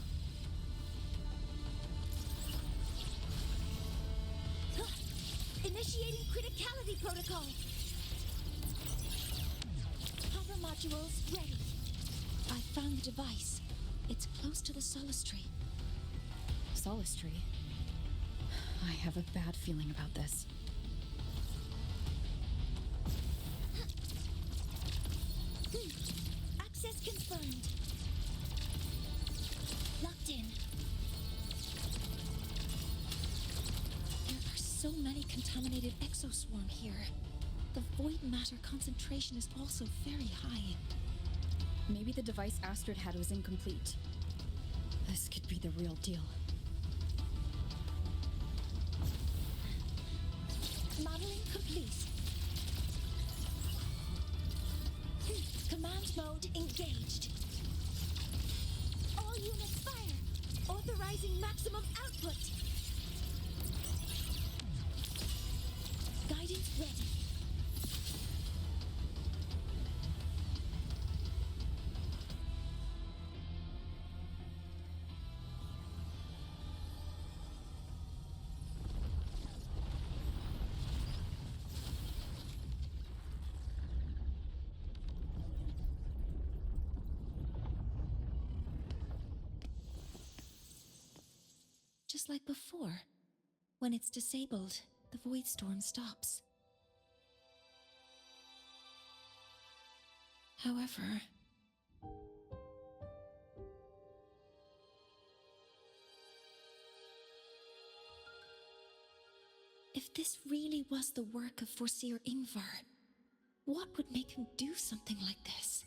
Initiating criticality protocol. Hover modules ready. I found the device. It's close to the Solace Tree. Solace Tree? I have a bad feeling about this. Access confirmed. Locked in. There are so many contaminated exoswarm here. The void matter concentration is also very high. Maybe the device Astrid had was incomplete. This could be the real deal. Modeling complete. Command mode engaged. All units fire. Authorizing maximum output. Guidance ready. Just like before. When it's disabled, the void storm stops. However, if this really was the work of Foreseer Ingvar, what would make him do something like this?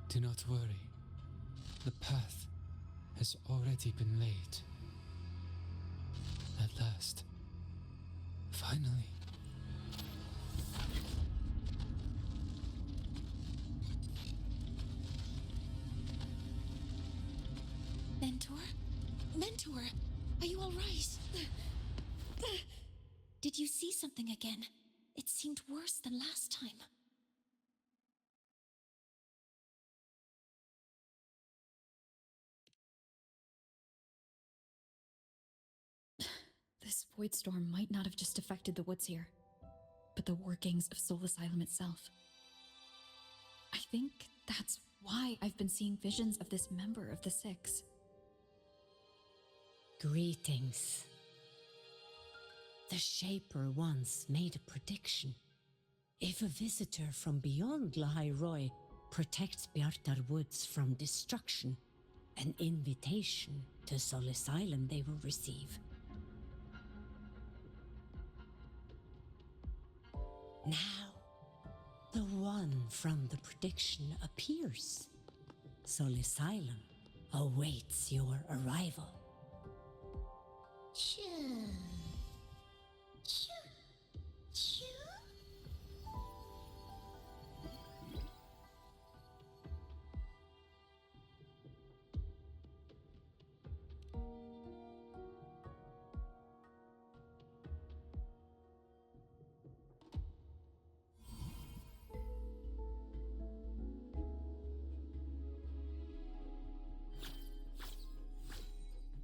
Do not worry. The path has already been laid. At last. Finally. Mentor? Mentor, are you all right? Did you see something again? It seemed worse than last time. This void storm might not have just affected the woods here, but the workings of Soul Asylum itself. I think that's why I've been seeing visions of this member of the Six. Greetings. The Shaper once made a prediction. If a visitor from beyond Lahai Roy protects Bjartar Woods from destruction, an invitation to Soul Asylum they will receive. Now, The one from the prediction appears. Solisylum awaits your arrival. Choo. Choo. Choo.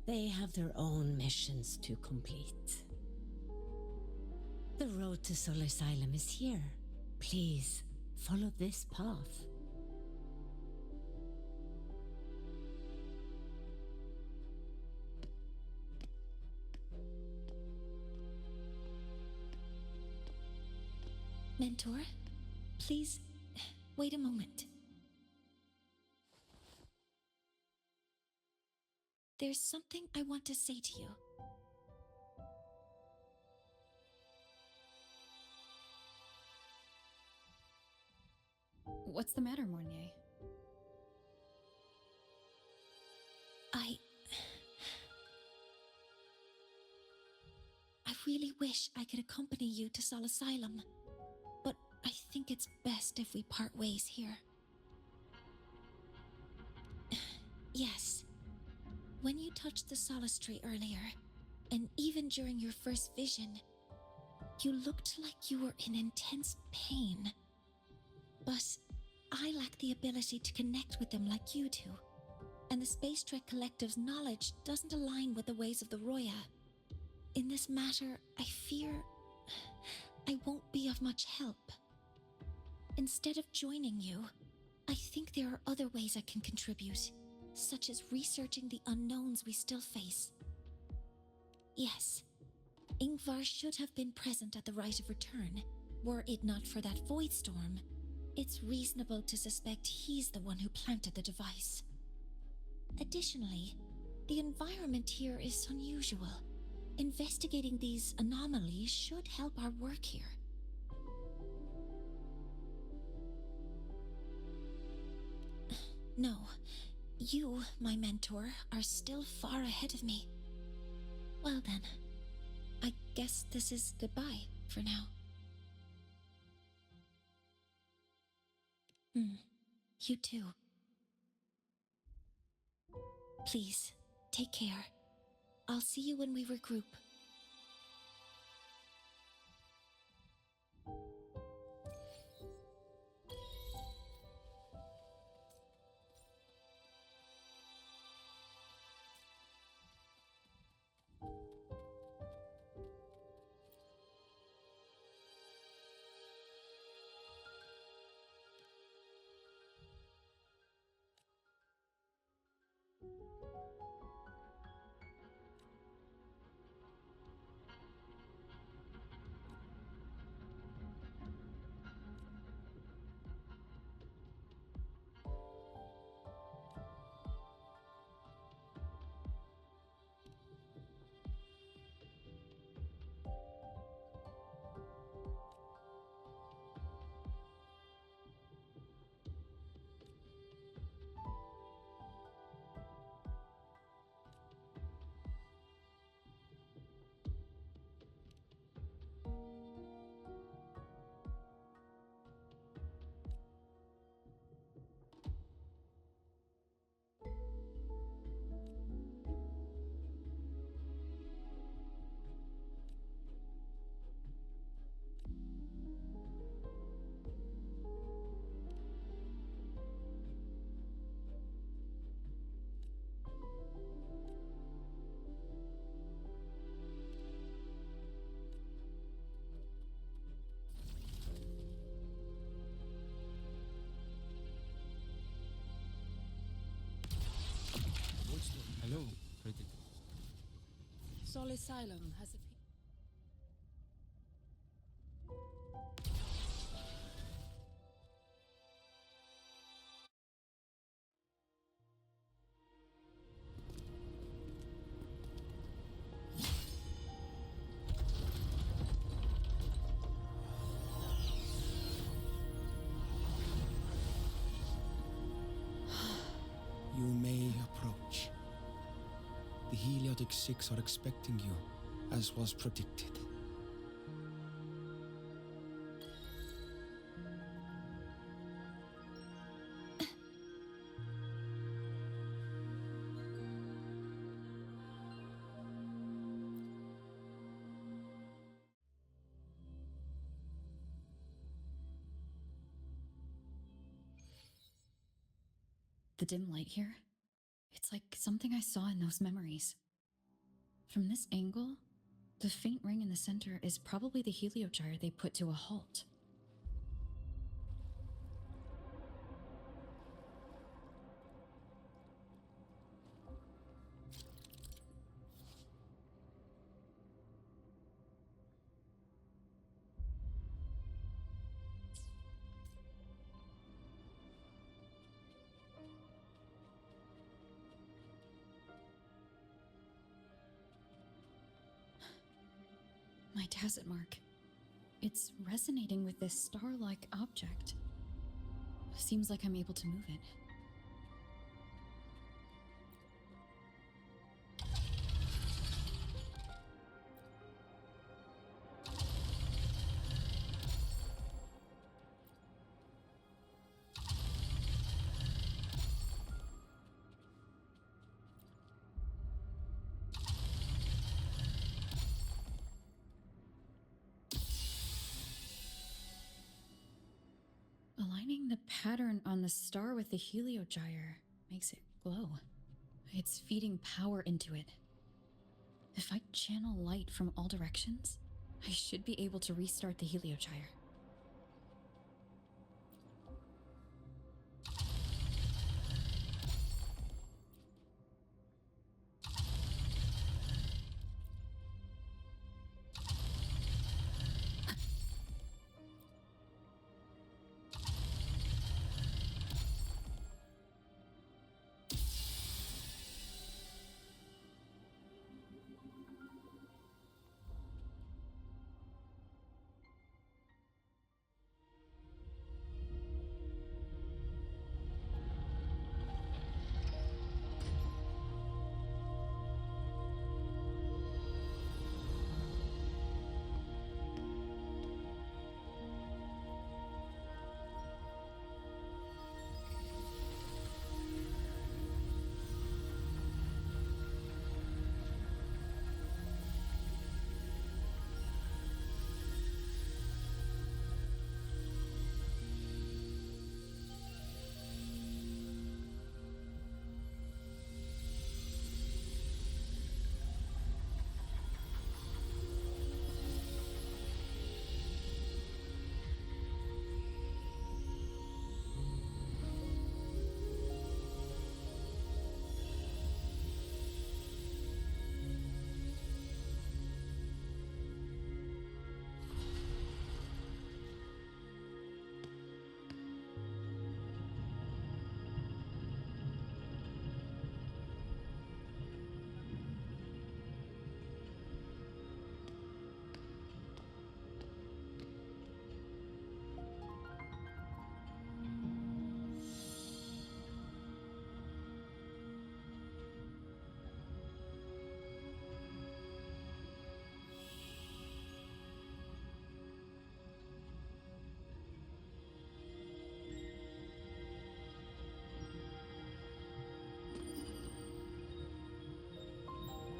They have their own missions to complete. The road to Solisylum is here. Please, follow this path. Mentor, please, wait a moment. There's something I want to say to you. What's the matter, Mornier? I really wish I could accompany you to Solisylum, but I think it's best if we part ways here. Yes, when you touched the solace tree earlier, and even during your first vision, you looked like you were in intense pain. But I lack the ability to connect with them like you do, and the Space Trek Collective's knowledge doesn't align with the ways of the Roya. In this matter, I fear I won't be of much help. Instead of joining you, I think there are other ways I can contribute, such as researching the unknowns we still face. Yes, Ingvar should have been present at the Rite of Return. Were it not for that void storm, it's reasonable to suspect he's the one who planted the device. Additionally, the environment here is unusual. Investigating these anomalies should help our work here. No, you, my mentor, are still far ahead of me. Well then, I guess this is goodbye for now. You too. Please, take care. I'll see you when we regroup. Hello, Predator. Solisylum has appeared. The Heliotic Six are expecting you, as was predicted. The dim light here, it's like something I saw in those memories. From this angle, the faint ring in the center is probably the heliogyre they put to a halt. My tacit mark. It's resonating with this star-like object. Seems like I'm able to move it. Aligning the pattern on the star with the heliogyre makes it glow. It's feeding power into it. If I channel light from all directions, I should be able to restart the heliogyre.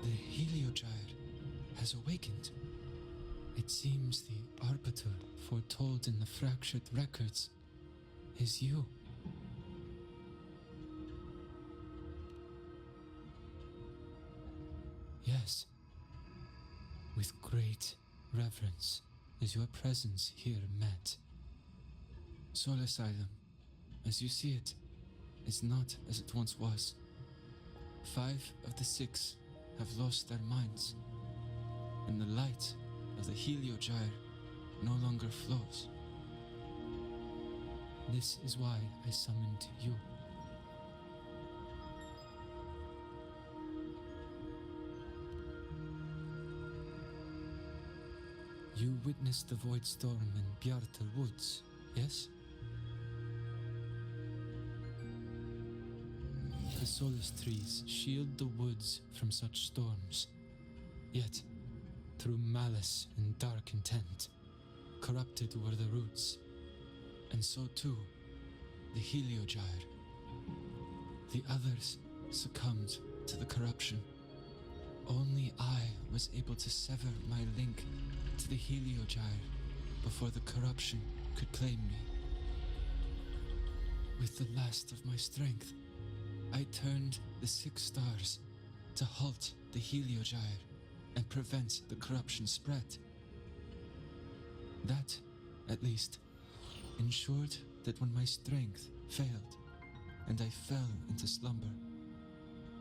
The heliogyre has awakened. It seems the arbiter foretold in the fractured records is you. Yes. With great reverence is your presence here met. Soul Asylum, as you see it, is not as it once was. 5 of the 6 have lost their minds, and the light of the heliogyre no longer flows. This is why I summoned you. You witnessed the void storm in Bjartar Woods, yes? The solace trees shield the woods from such storms. Yet, through malice and dark intent, corrupted were the roots, and so too the heliogyre. The others succumbed to the corruption. Only I was able to sever my link to the heliogyre before the corruption could claim me. With the last of my strength, I turned the 6 stars to halt the heliogyre and prevent the corruption spread. That, at least, ensured that when my strength failed and I fell into slumber,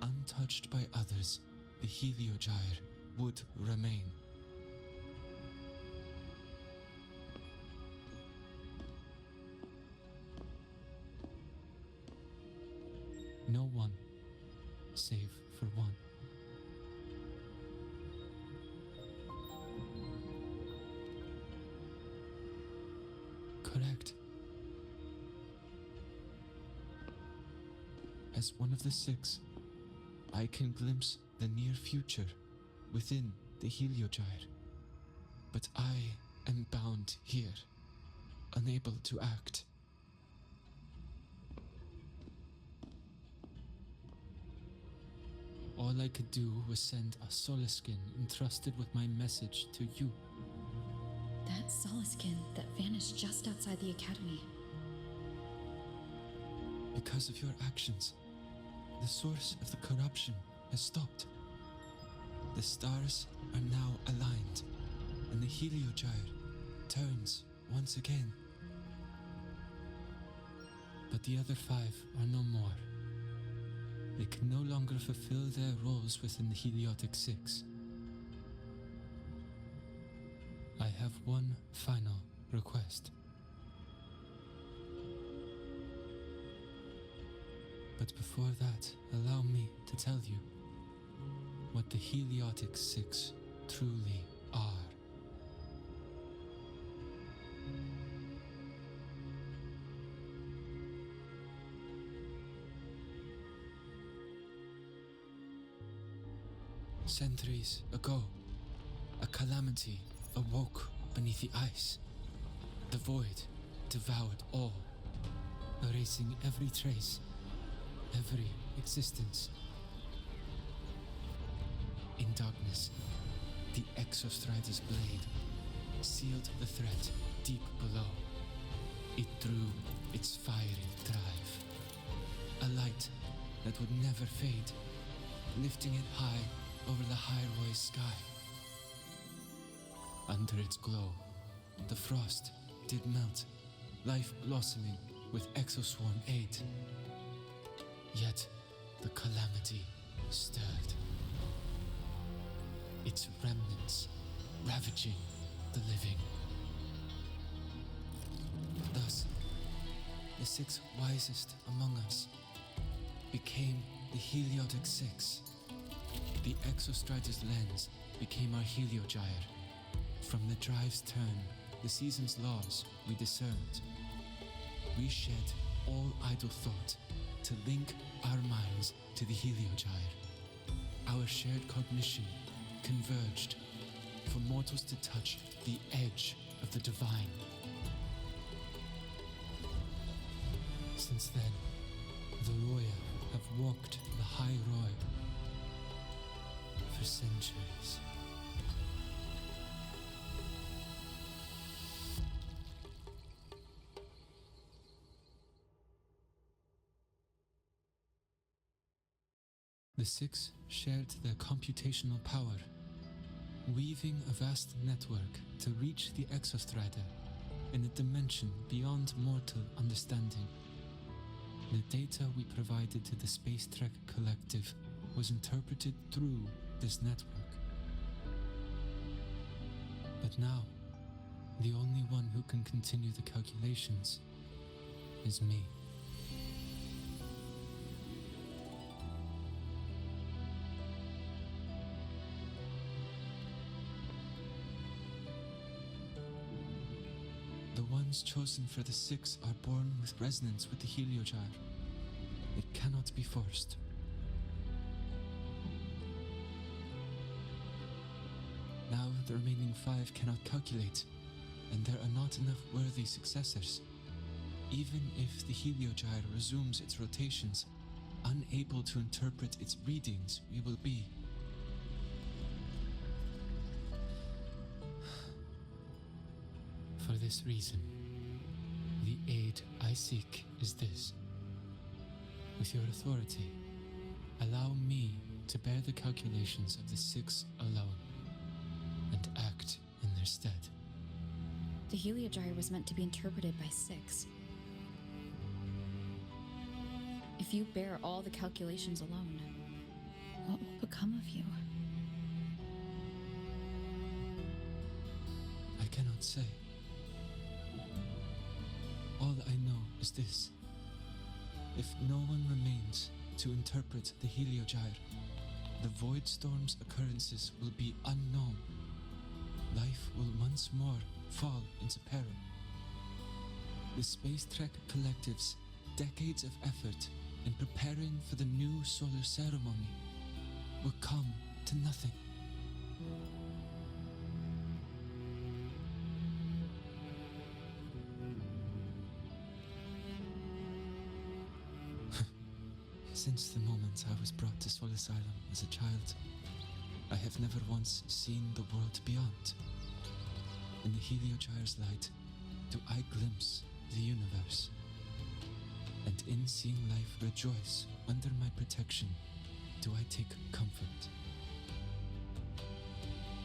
untouched by others, the heliogyre would remain. No one, save for one. Correct. As one of the 6, I can glimpse the near future within the heliogyre. But I am bound here, unable to act. All I could do was send a Solaskin entrusted with my message to you. That Solaskin that vanished just outside the academy. Because of your actions, the source of the corruption has stopped. The stars are now aligned, and the heliogyre turns once again. But the other 5 are no more. They can no longer fulfill their roles within the Heliotic 6. I have one final request. But before that, allow me to tell you what the Heliotic 6 truly are. Centuries ago, a calamity awoke beneath the ice. The void devoured all, erasing every trace, every existence. In darkness, the Exostrider's blade sealed the threat deep below. It drew its fiery drive, a light that would never fade, lifting it high over the High sky. Under its glow, the frost did melt, life blossoming with Exoswarm aid. Yet the calamity stirred, its remnants ravaging the living. Thus, the 6 wisest among us became the Heliotic 6. The Exostrider's lens became our heliogyre. From the drive's turn, the season's laws we discerned. We shed all idle thought to link our minds to the heliogyre. Our shared cognition converged for mortals to touch the edge of the divine. Since then, the Roya have walked the High Roy for centuries. The 6 shared their computational power, weaving a vast network to reach the Exostrider in a dimension beyond mortal understanding. The data we provided to the Space Trek Collective was interpreted through this network. But now, the only one who can continue the calculations is me. The ones chosen for the 6 are born with resonance with the heliogyre. It cannot be forced The remaining 5 cannot calculate, and there are not enough worthy successors. Even if the heliogyre resumes its rotations, unable to interpret its readings, we will be. For this reason, the aid I seek is this. With your authority, allow me to bear the calculations of the 6 alone, and act in their stead. The heliogyre was meant to be interpreted by 6. If you bear all the calculations alone, what will become of you? I cannot say. All I know is this. If no one remains to interpret the heliogyre, the void storm's occurrences will be unknown. Life will once more fall into peril. The Space Trek Collective's decades of effort in preparing for the new solar ceremony will come to nothing. Since the moment I was brought to Sol Asylum as a child, I have never once seen the world beyond. In the heliogyre's light, do I glimpse the universe. And in seeing life rejoice under my protection, do I take comfort.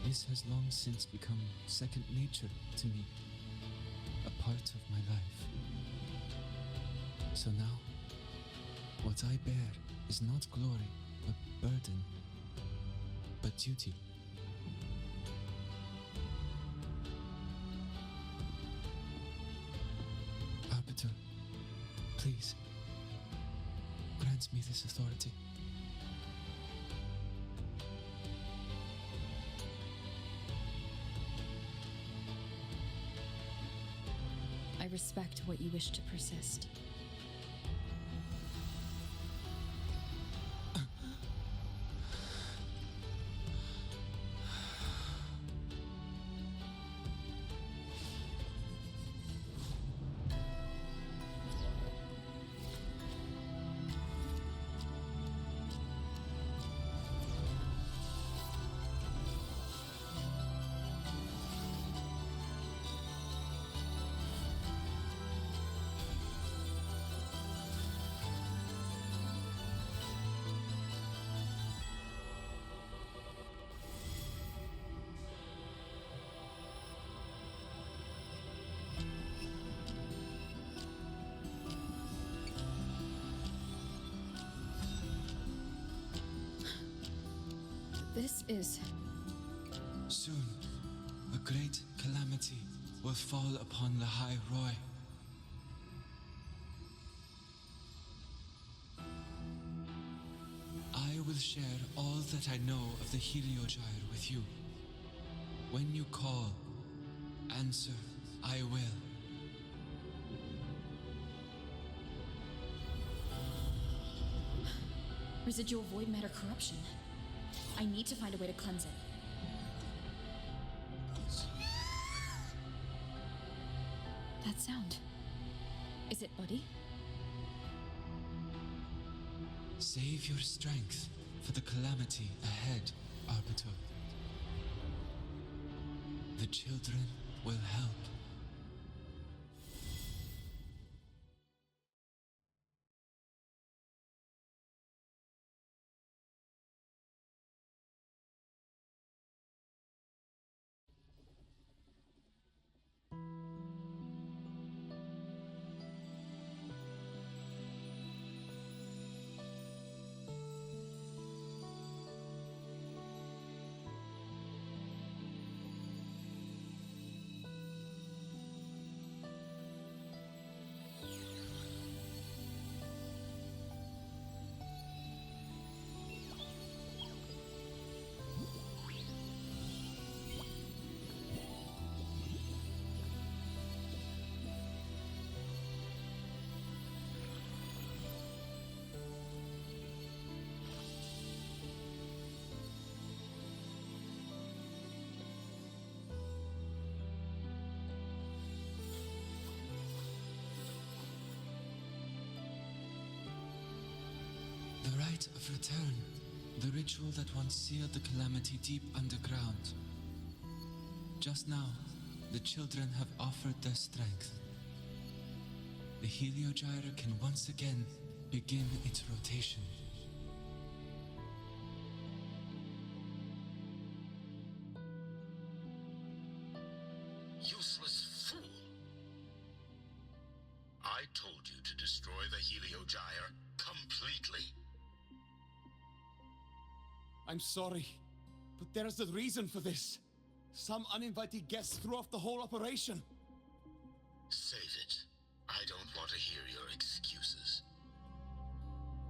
This has long since become second nature to me, a part of my life. So now, what I bear is not glory or burden, but duty. Arbiter, please, grant me this authority. I respect what you wish to persist. This is... Soon, a great calamity will fall upon the High Roy. I will share all that I know of the heliogyre with you. When you call, answer, I will. Residual void matter corruption. I need to find a way to cleanse it. That sound. Is it Buddy? Save your strength for the calamity ahead, Arbiter. The children will help. return. The ritual that once sealed the calamity deep underground. Just now, the children have offered their strength. The heliogyre can once again begin its rotation. Useless fool! I told you to destroy the heliogyre completely. I'm sorry, but there's a reason for this. Some uninvited guests threw off the whole operation. Save it. I don't want to hear your excuses.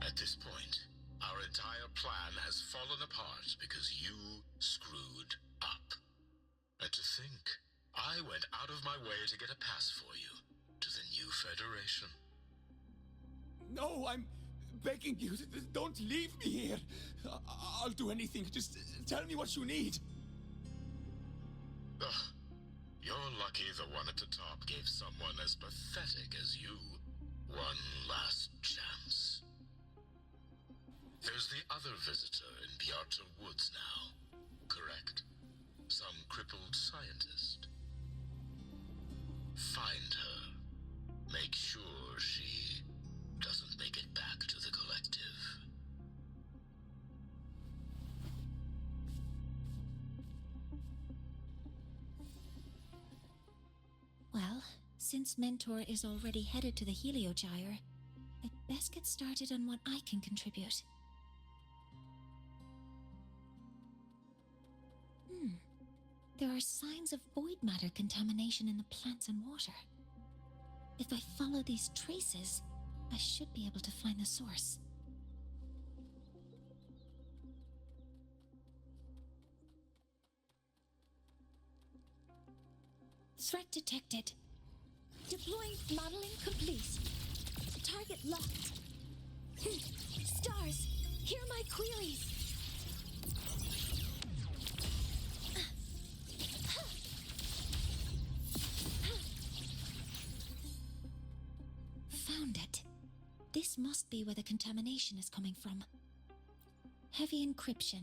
At this point, our entire plan has fallen apart because you screwed up. And to think, I went out of my way to get a pass for you to the new Federation. No, I'm begging you, don't leave me here. I'll do anything, just tell me what you need. Ugh. You're lucky the one at the top gave someone as pathetic as you one last chance. There's the other visitor in Bjarta Woods now, correct? Some crippled scientist. Find her. Make sure she doesn't make it back to the collective. Well, since Mentor is already headed to the heliogyre, I'd best get started on what I can contribute. There are signs of void matter contamination in the plants and water. If I follow these traces, I should be able to find the source. Threat detected. Deploying modeling complete. Target locked. Stars, hear my queries. Found it. This must be where the contamination is coming from. Heavy encryption,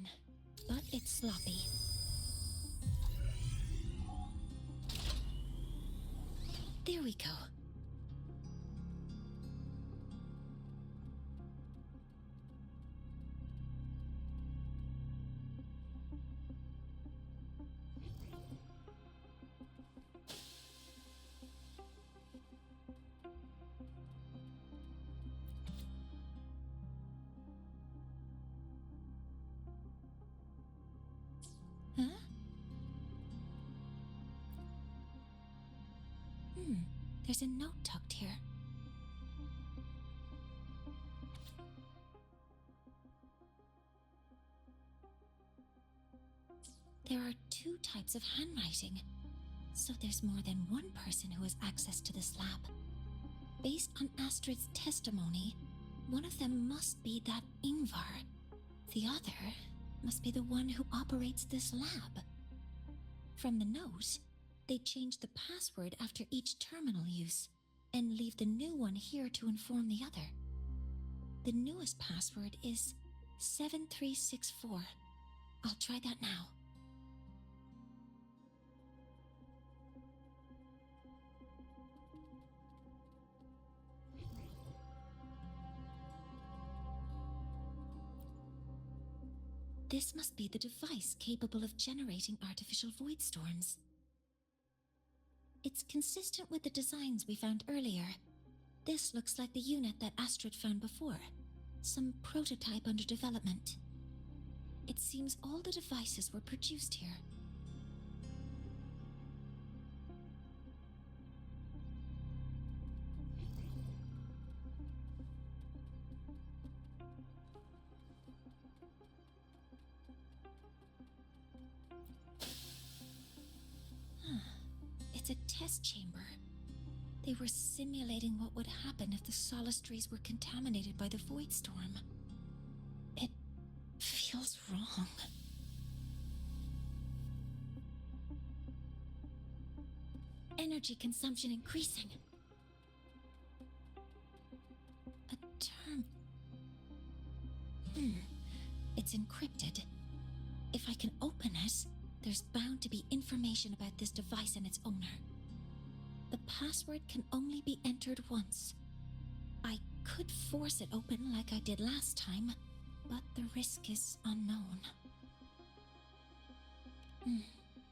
but it's sloppy. There we go. Huh? There's a note tucked here. There are two types of handwriting, so there's more than one person who has access to this lab. Based on Astrid's testimony, one of them must be that Ingvar. The other must be the one who operates this lab. From the note, they change the password after each terminal use and leave the new one here to inform the other. The newest password is 7364. I'll try that now. This must be the device capable of generating artificial void storms. It's consistent with the designs we found earlier. This looks like the unit that Astrid found before. Some prototype under development. It seems all the devices were produced here. It's a test chamber. They were simulating what would happen if the solistries were contaminated by the void storm. It feels wrong. Energy consumption increasing. A term. it's encrypted. If I can open it, there's bound to be information about this device and its owner. The password can only be entered once. I could force it open like I did last time, but the risk is unknown.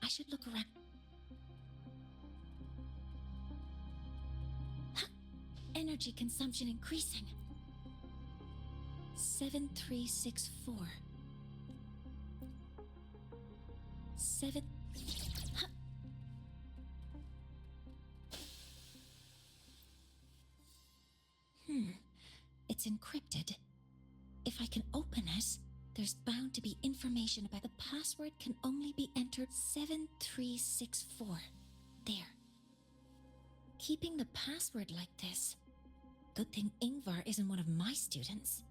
I should look around. Energy consumption increasing. 7364. 7. It's encrypted. If I can open it, there's bound to be information about the password can only be entered 7364. There. Keeping the password like this. Good thing Ingvar isn't one of my students.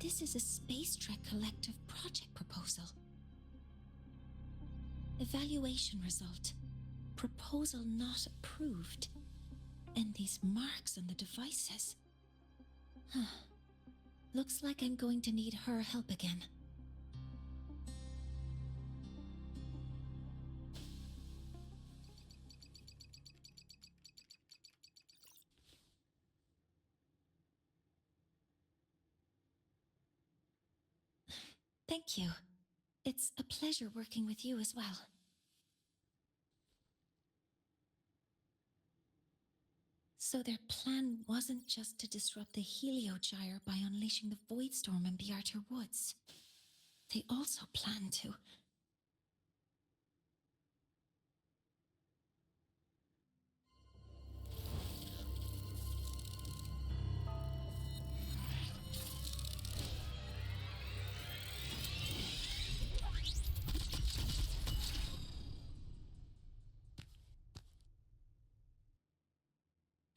This is a Space Trek Collective project proposal. Evaluation result. Proposal not approved. And these marks on the devices. Looks like I'm going to need her help again. Thank you. It's a pleasure working with you as well. So their plan wasn't just to disrupt the Heliogyre by unleashing the Voidstorm in Bjartur Woods. They also planned to...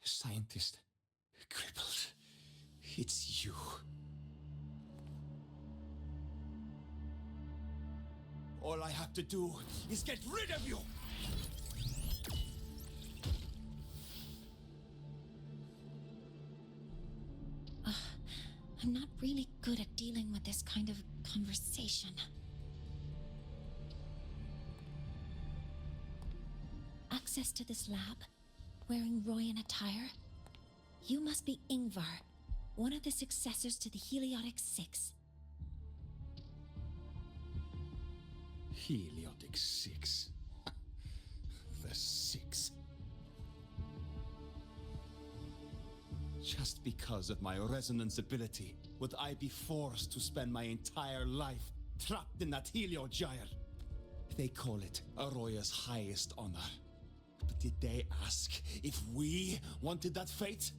Scientist. Crippled. It's you. All I have to do is get rid of you! I'm not really good at dealing with this kind of conversation. Access to this lab? Wearing Royan attire? You must be Ingvar, one of the successors to the Heliotic Six. Heliotic Six. The Six. Just because of my resonance ability, would I be forced to spend my entire life trapped in that Heliogyre? They call it Aroya's highest honor. But did they ask if we wanted that fate?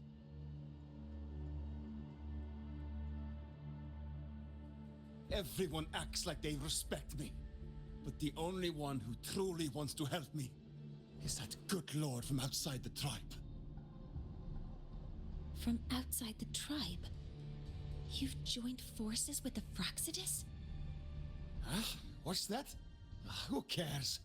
Everyone acts like they respect me. But the only one who truly wants to help me is that good lord from outside the tribe. From outside the tribe? You've joined forces with the Fraxidus? Huh? What's that? Who cares?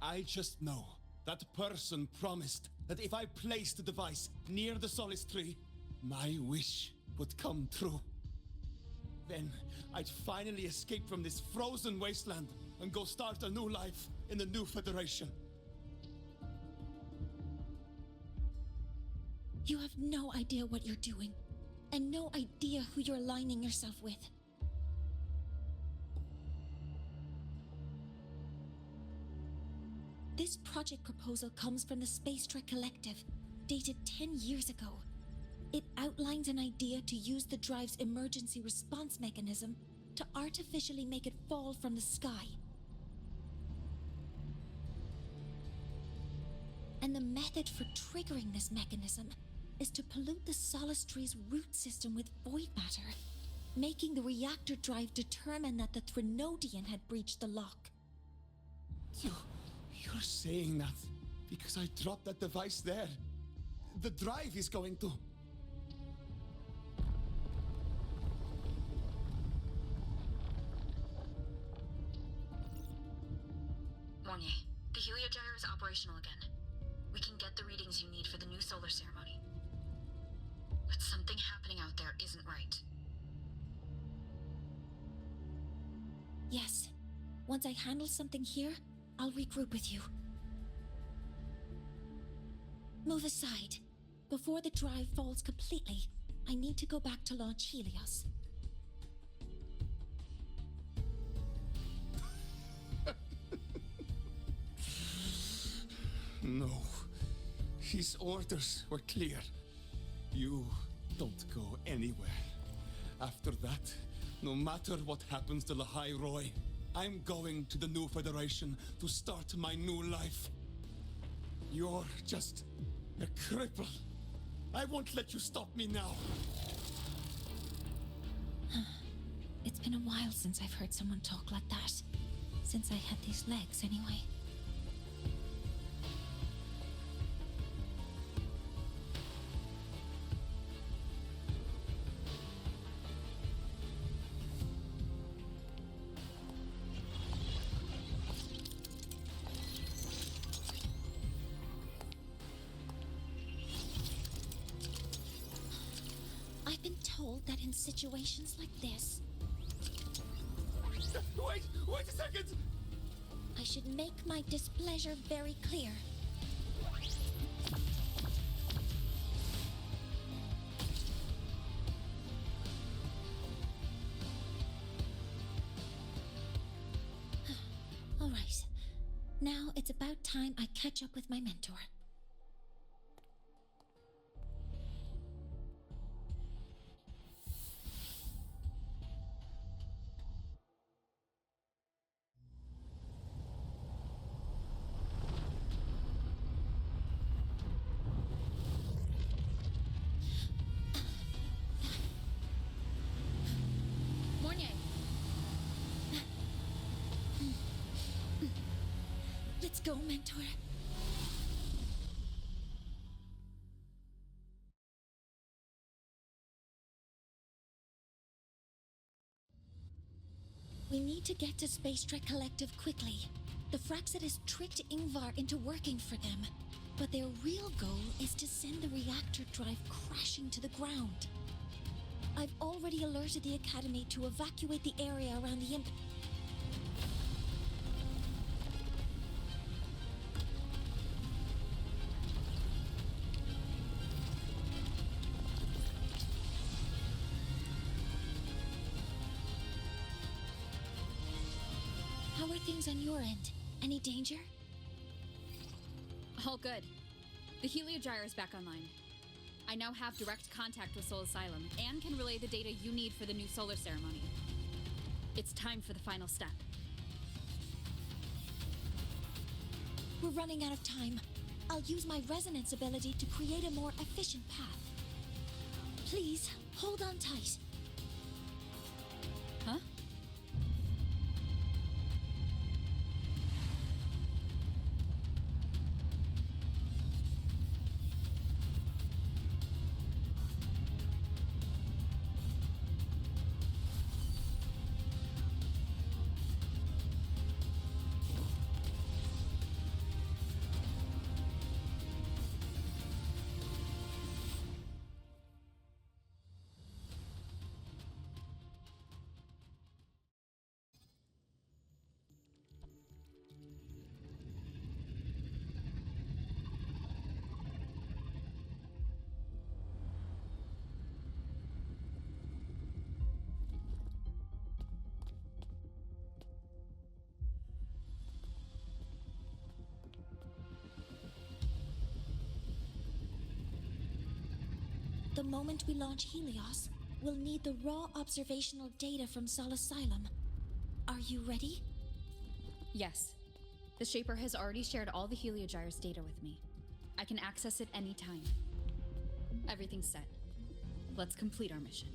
I just know that person promised that if I placed the device near the Solace Tree, my wish would come true. Then I'd finally escape from this frozen wasteland and go start a new life in the new Federation. You have no idea what you're doing, and no idea who you're aligning yourself with. This project proposal comes from the Space Trek Collective, dated 10 years ago. It outlines an idea to use the drive's emergency response mechanism to artificially make it fall from the sky. And the method for triggering this mechanism is to pollute the Solace Tree's root system with void matter, making the reactor drive determine that the Threnodian had breached the lock. You You're saying that because I dropped that device there. The drive is going to... Mornier, the heliogyre is operational again. We can get the readings you need for the new solar ceremony. But something happening out there isn't right. Yes. Once I handle something here, I'll regroup with you. Move aside. Before the drive falls completely, I need to go back to launch Helios. No. His orders were clear. You don't go anywhere. After that, no matter what happens to Lahai Roy, I'm going to the new Federation to start my new life. You're just a cripple. I won't let you stop me now. It's been a while since I've heard someone talk like that. Since I had these legs, anyway. I've been told that in situations like this... Wait a second! I should make my displeasure very clear. All right. Now it's about time I catch up with my mentor. Let's go, mentor. We need to get to Space Trek Collective quickly. The Fraxidus tricked Ingvar into working for them, but their real goal is to send the reactor drive crashing to the ground. I've already alerted the Academy to evacuate the area around the How are things on your end? Any danger? All good. The heliogyre is back online. I now have direct contact with Soul Asylum and can relay the data you need for the new solar ceremony. It's time for the final step. We're running out of time. I'll use my resonance ability to create a more efficient path. Please, hold on tight. Huh? The moment we launch Helios, we'll need the raw observational data from Sol Asylum. Are you ready? Yes. The Shaper has already shared all the heliogyre's data with me. I can access it anytime. Everything's set. Let's complete our mission.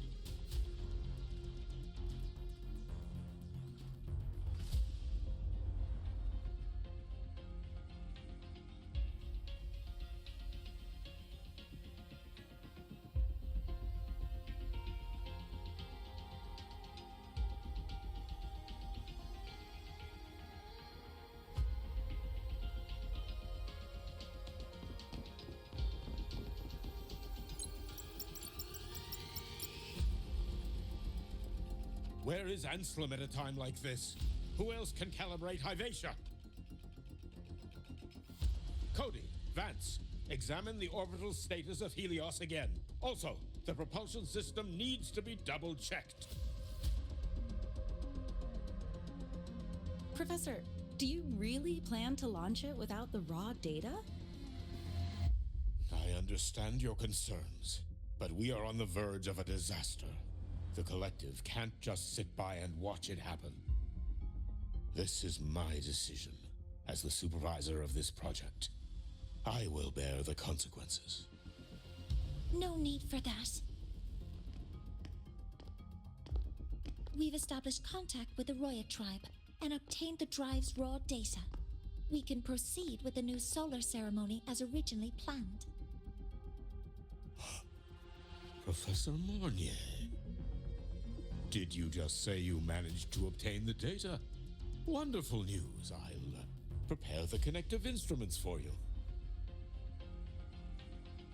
Where is Anselm at a time like this? Who else can calibrate Hyvatia? Cody, Vance, examine the orbital status of Helios again. Also, the propulsion system needs to be double-checked. Professor, do you really plan to launch it without the raw data? I understand your concerns, but we are on the verge of a disaster. The collective can't just sit by and watch it happen. This is my decision as the supervisor of this project. I will bear the consequences. No need for that. We've established contact with the Roya tribe and obtained the drive's raw data. We can proceed with the new solar ceremony as originally planned. Professor Mornier, did you just say you managed to obtain the data? Wonderful news. I'll prepare the connective instruments for you.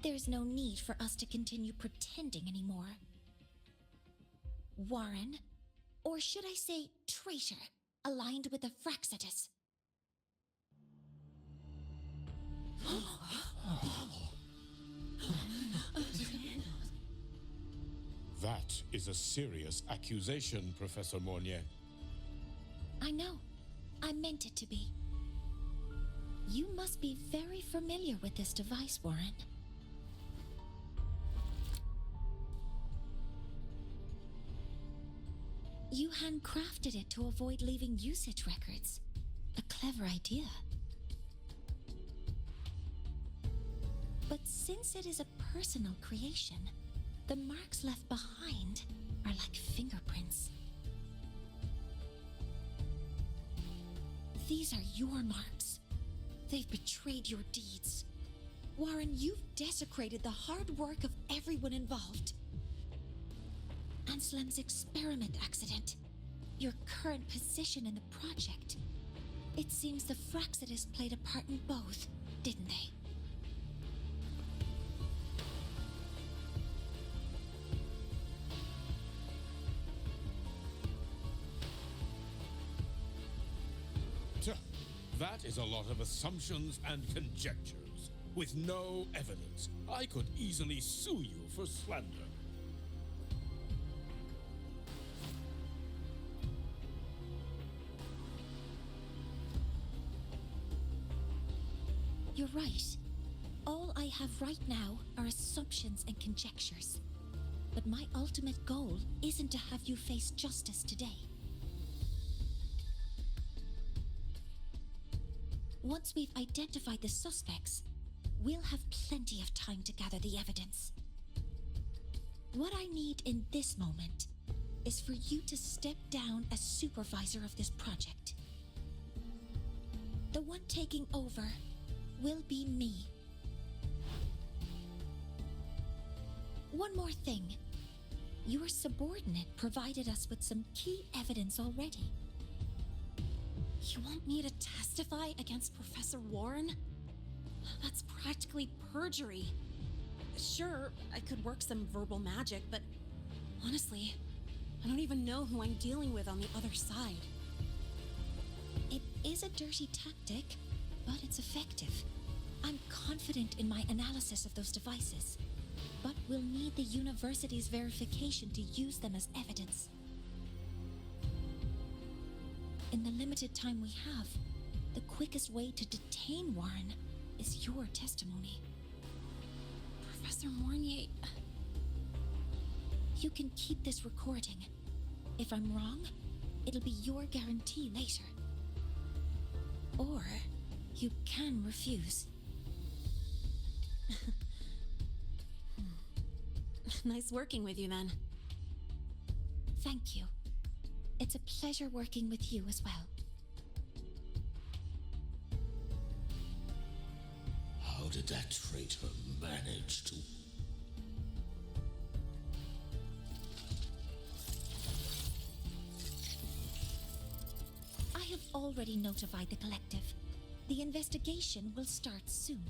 There's no need for us to continue pretending anymore. Warren, or should I say traitor, aligned with the Fraxidus. That is a serious accusation, Professor Mornier. I know. I meant it to be. You must be very familiar with this device, Warren. You handcrafted it to avoid leaving usage records. A clever idea. But since it is a personal creation, the marks left behind are like fingerprints. These are your marks. They've betrayed your deeds. Warren, you've desecrated the hard work of everyone involved. Anselm's experiment accident, your current position in the project. It seems the Fraxidus played a part in both, didn't they? That is a lot of assumptions and conjectures, with no evidence. I could easily sue you for slander. You're right. All I have right now are assumptions and conjectures. But my ultimate goal isn't to have you face justice today. Once we've identified the suspects, we'll have plenty of time to gather the evidence. What I need in this moment is for you to step down as supervisor of this project. The one taking over will be me. One more thing. Your subordinate provided us with some key evidence already. You want me to testify against Professor Warren? That's practically perjury. Sure, I could work some verbal magic, but honestly, I don't even know who I'm dealing with on the other side. It is a dirty tactic, but it's effective. I'm confident in my analysis of those devices, but we'll need the university's verification to use them as evidence. In the limited time we have, the quickest way to detain Warren is your testimony. Professor Mornier... You can keep this recording. If I'm wrong, it'll be your guarantee later. Or you can refuse. Nice working with you then. Thank you. It's a pleasure working with you as well. How did that traitor manage to... I have already notified the collective. The investigation will start soon.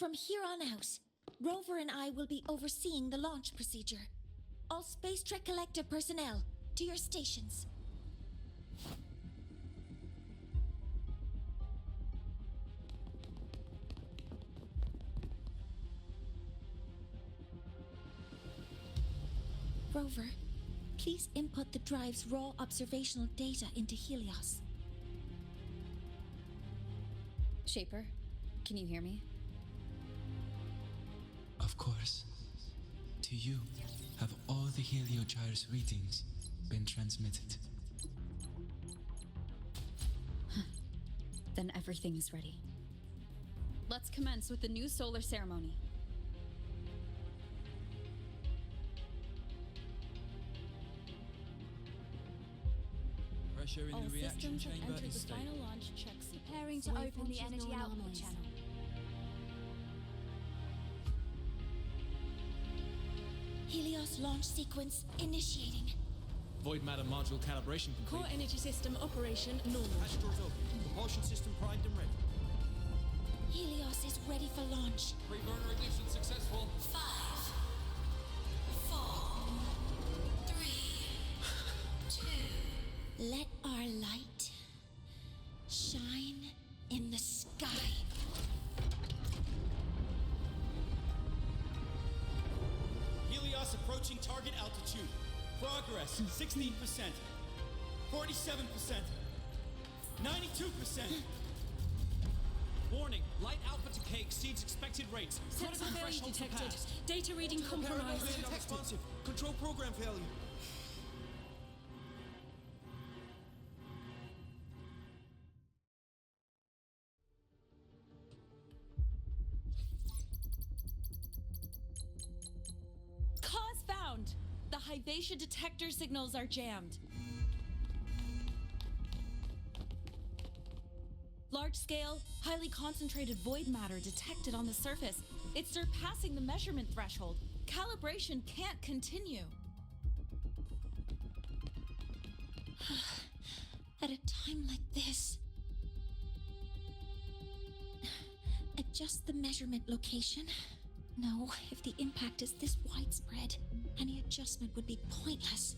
From here on out, Rover and I will be overseeing the launch procedure. All Space Trek Collective personnel, to your stations. Rover, please input the drive's raw observational data into Helios. Shaper, can you hear me? Of course. To you, have all the Heliogyre's readings been transmitted? Then everything is ready. Let's commence with the new solar ceremony. Pressure in All the reaction systems have chamber entered is the stable. final launch checks. Preparing to open the energy output channel. Helios launch sequence initiating. Void matter module calibration complete. Core energy system operation normal. Hatch doors open. Propulsion system primed and ready. Helios is ready for launch. Pre-burner ignition successful. 5, 4, 3, 2. Let our light shine in the sky. Helios approaching target altitude. Progress 16%. 47%. 92%. Warning, light output decay exceeds expected rates. Critical failure threshold detected. surpassed. Data reading compromised. Unresponsive. Control program failure. Cause found! The Hyvatia detector signals are jammed. Large-scale, highly concentrated void matter detected on the surface. It's surpassing the measurement threshold. Calibration can't continue. At a time like this. Adjust the measurement location. No, if the impact is this widespread, any adjustment would be pointless.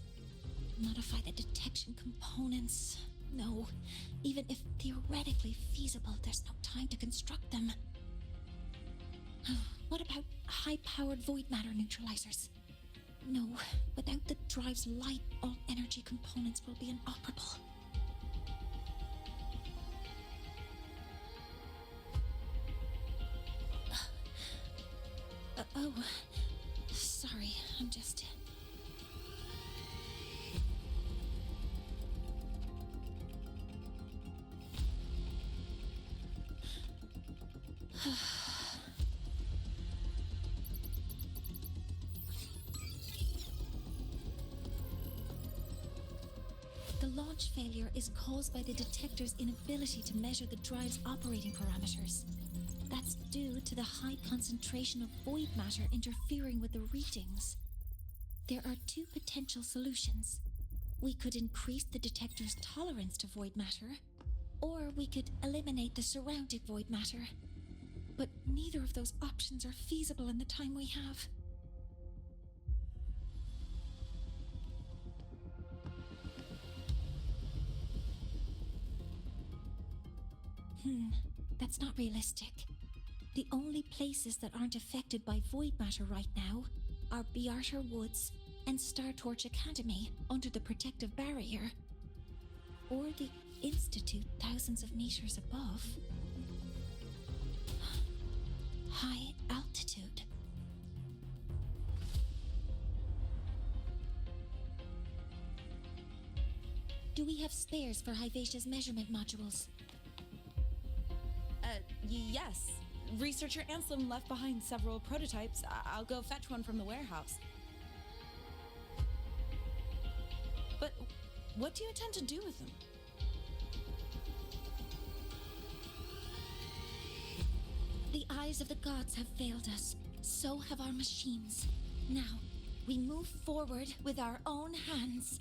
Modify the detection components. No, even if theoretically feasible, there's no time to construct them. What about high-powered void matter neutralizers? No, without the drive's light, all energy components will be inoperable. Oh, sorry, I'm just... The launch failure is caused by the detector's inability to measure the drive's operating parameters. That's due to the high concentration of void matter interfering with the readings. There are two potential solutions. We could increase the detector's tolerance to void matter, or we could eliminate the surrounding void matter. But neither of those options are feasible in the time we have. That's not realistic. The only places that aren't affected by void matter right now are Bearter Woods and Star Torch Academy under the protective barrier, or the Institute thousands of meters above. High altitude. Do we have spares for Hyvatia's measurement modules? Yes. Researcher Anselm left behind several prototypes. I'll go fetch one from the warehouse. But what do you intend to do with them? The eyes of the gods have failed us. So have our machines. Now, we move forward with our own hands.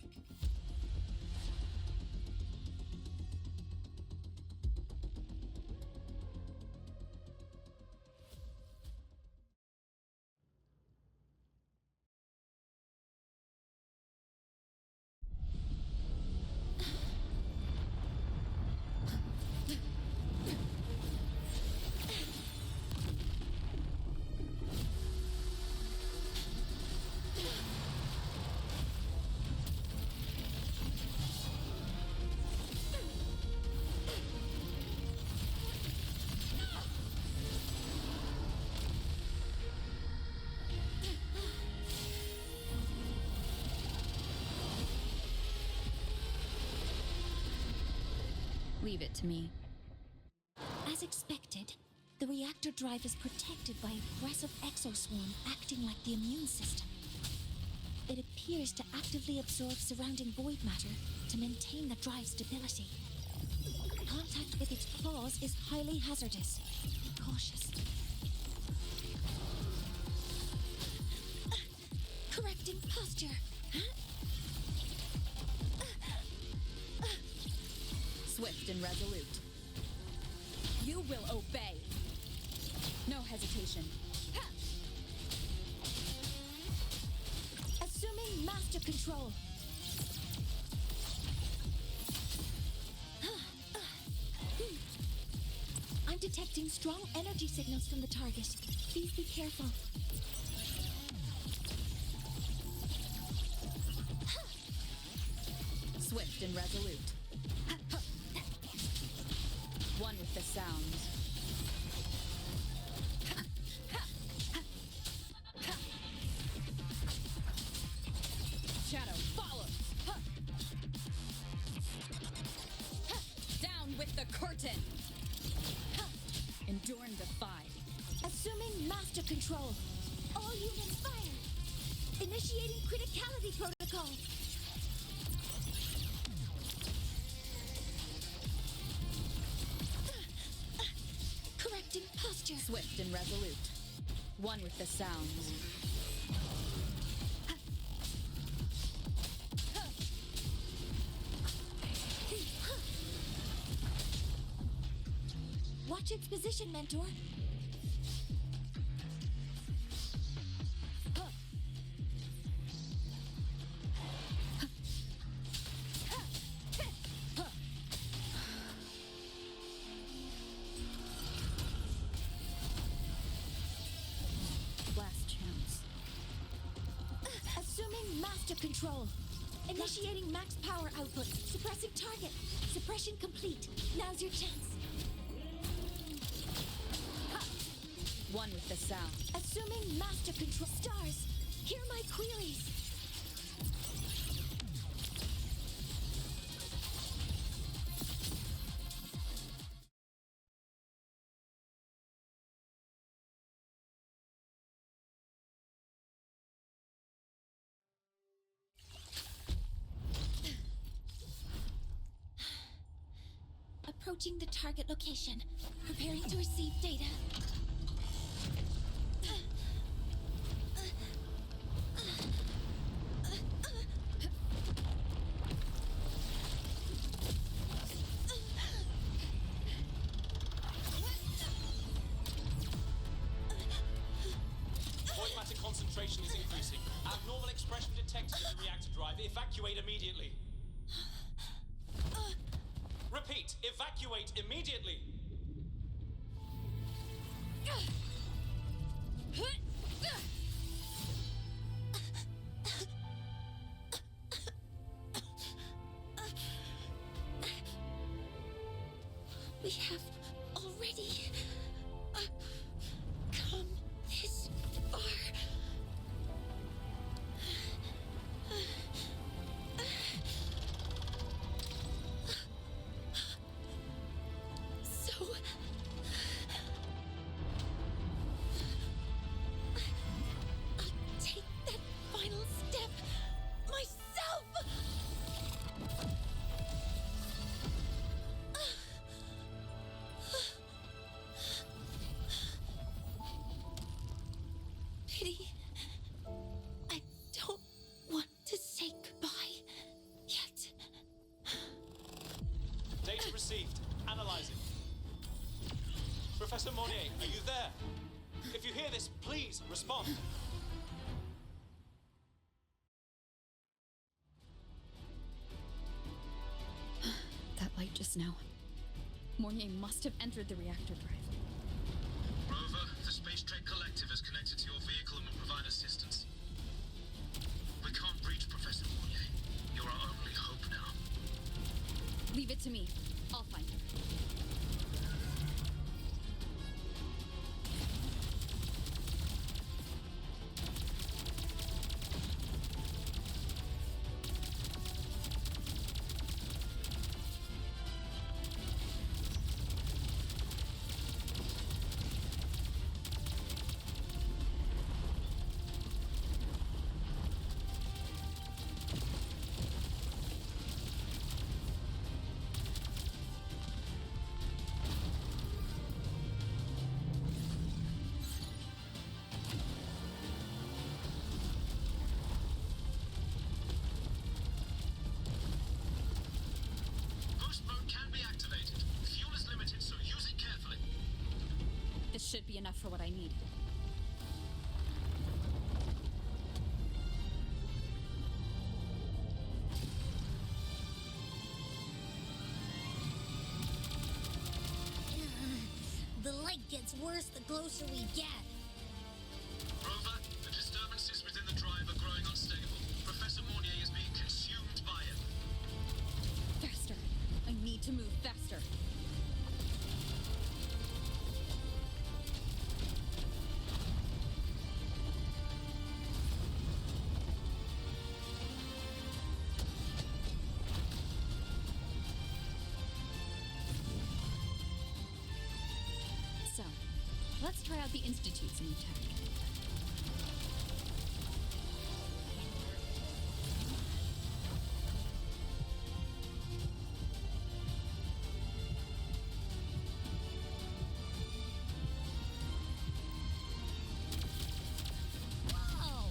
Leave it to me. As expected, the reactor drive is protected by aggressive exoswarm acting like the immune system. It appears to actively absorb surrounding void matter to maintain the drive's stability. Contact with its claws is highly hazardous. Be cautious. Correcting posture. Swift and resolute. You will obey. No hesitation. Assuming master control. I'm detecting strong energy signals from the target. Please be careful. Swift and resolute. One with the sound. Shadow follows. Down with the curtain. Endure and defy. Assuming master control. All units fire. Initiating criticality protocol. Correcting posture. Swift and resolute. One with the sounds. Watch its position, Mentor. Last chance. Assuming master control. Initiating max power output. Suppressing target. Suppression complete. Now's your chance. One with the sound. Assuming master control. Stars, hear my queries. Approaching the target location. Preparing to receive data. Concentration is increasing. Abnormal expression detected in the reactor drive. Evacuate immediately. Repeat, evacuate immediately. We have already come this far. So I'll take that final step myself. Pity. I don't want to say goodbye yet. Data received. Analyzing. Professor Monnier, are you there? If you hear this, please respond. That light just now. Mornier must have entered the reactor drive. Rover, the Space Trek Collective is connected to your vehicle and will provide assistance. We can't reach Professor Monnier. You're our only hope now. Leave it to me. I'll find her. enough for what I need. The light gets worse the closer we get. Rover, the disturbances within the drive are growing unstable. Professor Mornier is being consumed by it. Faster! I need to move faster. So, let's try out the Institute's new tech. Whoa!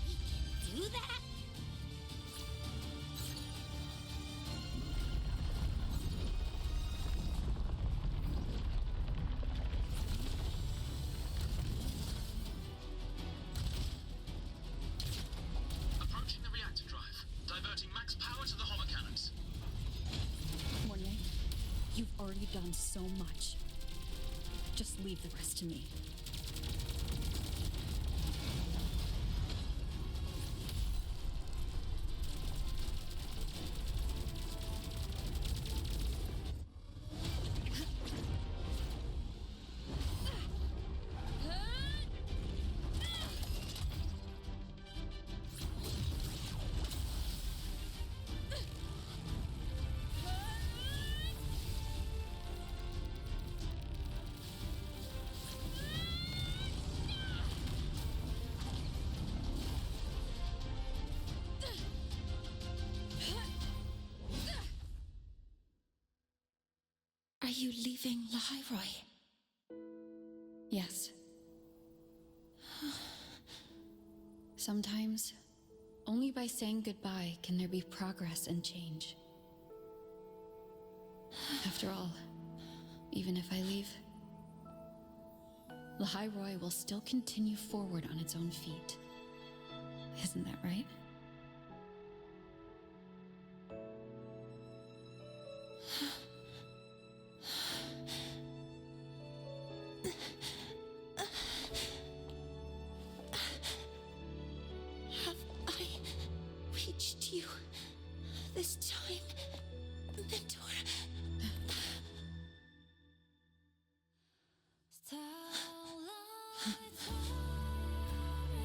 We can do that? Approaching the reactor drive, diverting max power to the hover cannons. Mornier, you've already done so much. Just leave the rest to me. Are you leaving Lahairoi? Yes. Sometimes, only by saying goodbye can there be progress and change. After all, even if I leave, Lahairoi will still continue forward on its own feet. Isn't that right? Have I reached you this time, Mentor?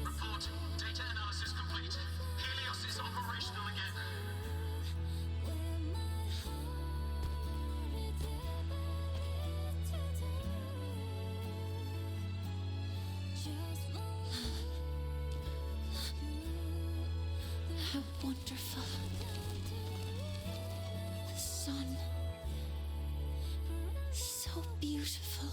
Report. Data analysis complete. Helios is operational again. How wonderful. The sun. So beautiful.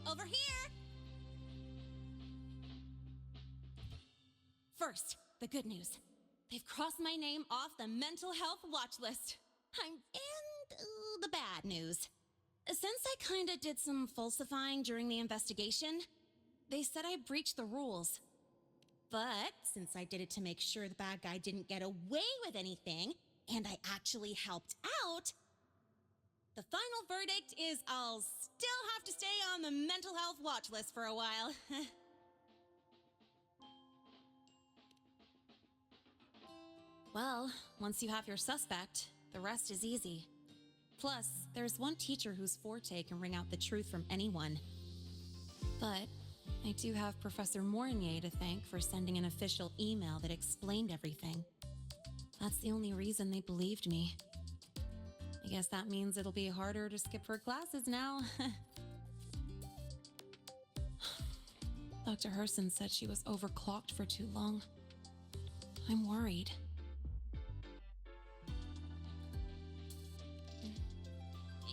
Over here! First, the good news. They've crossed my name off the mental health watch list. And the bad news. Since I kinda did some falsifying during the investigation, they said I breached the rules. But since I did it to make sure the bad guy didn't get away with anything, and I actually helped out, the final verdict is I'll still have to stay on the mental health watch list for a while. Well, once you have your suspect, the rest is easy. Plus, there's one teacher whose forte can wring out the truth from anyone. But I do have Professor Mornier to thank for sending an official email that explained everything. That's the only reason they believed me. I guess that means it'll be harder to skip her classes now. Dr. Herson said she was overclocked for too long. I'm worried.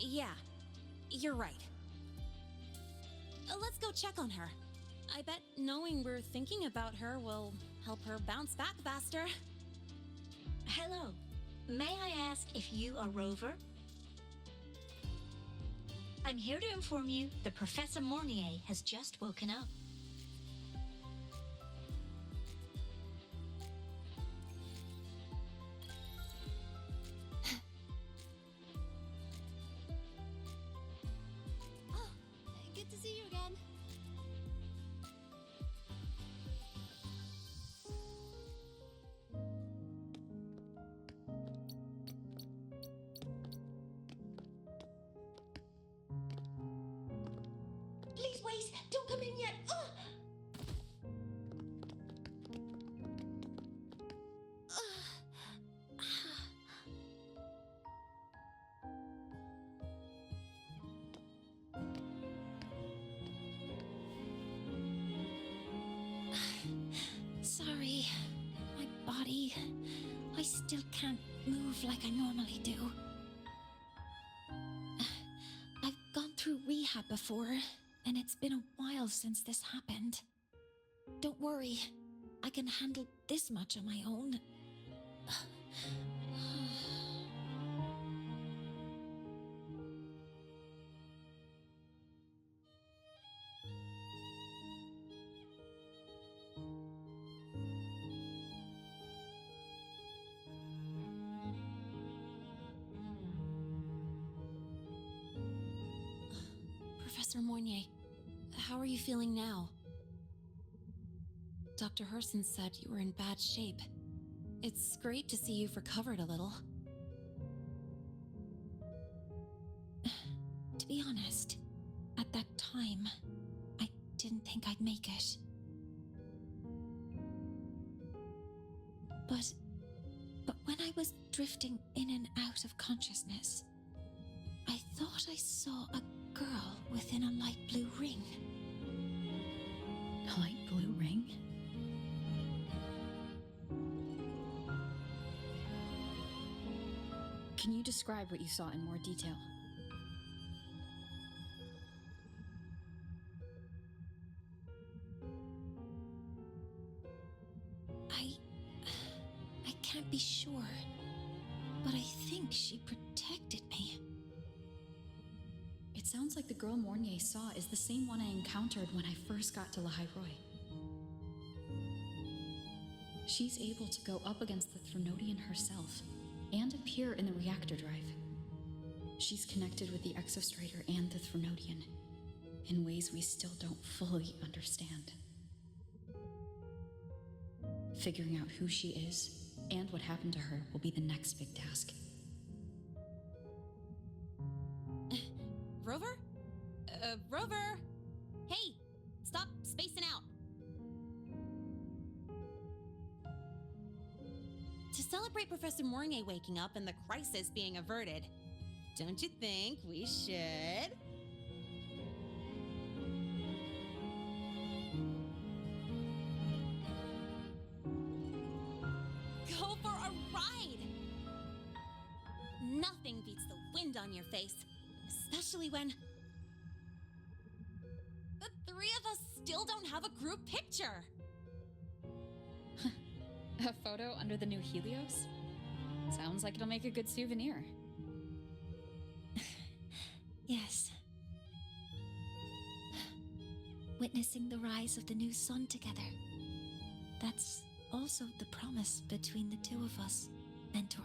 Yeah, you're right. Let's go check on her. I bet knowing we're thinking about her will help her bounce back faster. Hello. May I ask if you are Rover? I'm here to inform you that Professor Mornier has just woken up. Good to see you again. Please wait! Don't come in yet! Sorry. My body... I still can't move like I normally do. I've gone through rehab before, and it's been a while since this happened. Don't worry. I can handle this much on my own. Professor Mornier, how are you feeling now? Dr. Herson said you were in bad shape. It's great to see you've recovered a little. To be honest, at that time, I didn't think I'd make it. But when I was drifting in and out of consciousness, I thought I saw a girl within a light blue ring. A light blue ring? Can you describe what you saw in more detail? I can't be sure, but I think she protected me. It sounds like the girl Mornier saw is the same one I encountered when I first got to Lahairoi. She's able to go up against the Threnodian herself and appear in the reactor drive. She's connected with the Exostrator and the Threnodian in ways we still don't fully understand. Figuring out who she is and what happened to her will be the next big task. Rover? Rover! Hey! Stop spacing out! To celebrate Professor Mornier waking up and the crisis being averted, don't you think we should? Go for a ride! Nothing beats the wind on your face, especially when the three of us still don't have a group picture. A photo under the new Helios? Sounds like it'll make a good souvenir. Yes. Witnessing the rise of the new sun together. That's also the promise between the two of us, Mentor.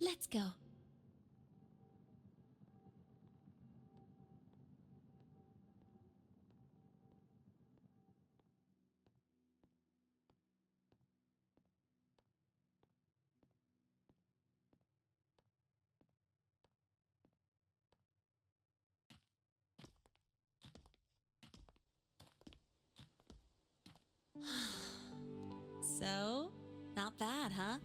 Let's go. Not bad, huh?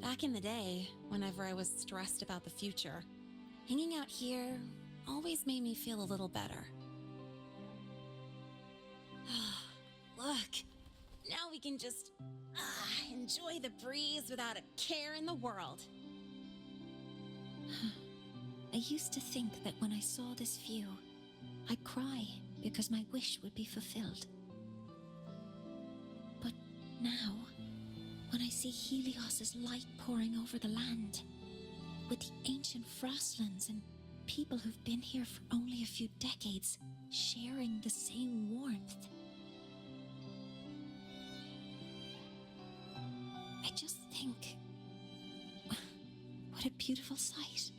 Back in the day, whenever I was stressed about the future, hanging out here always made me feel a little better. Look, now we can just enjoy the breeze without a care in the world. I used to think that when I saw this view, I'd cry because my wish would be fulfilled. But now, when I see Helios's light pouring over the land, with the ancient frostlands and people who've been here for only a few decades sharing the same warmth, I just think, what a beautiful sight.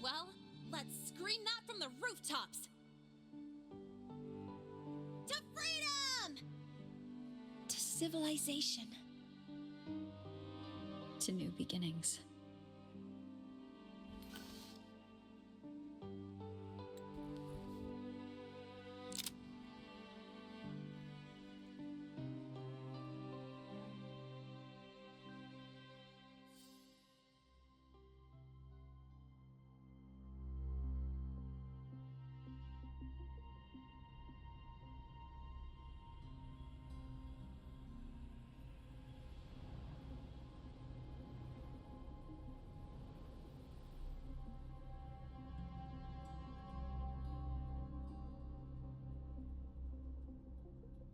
Well, let's scream that from the rooftops! To freedom! To civilization. To new beginnings.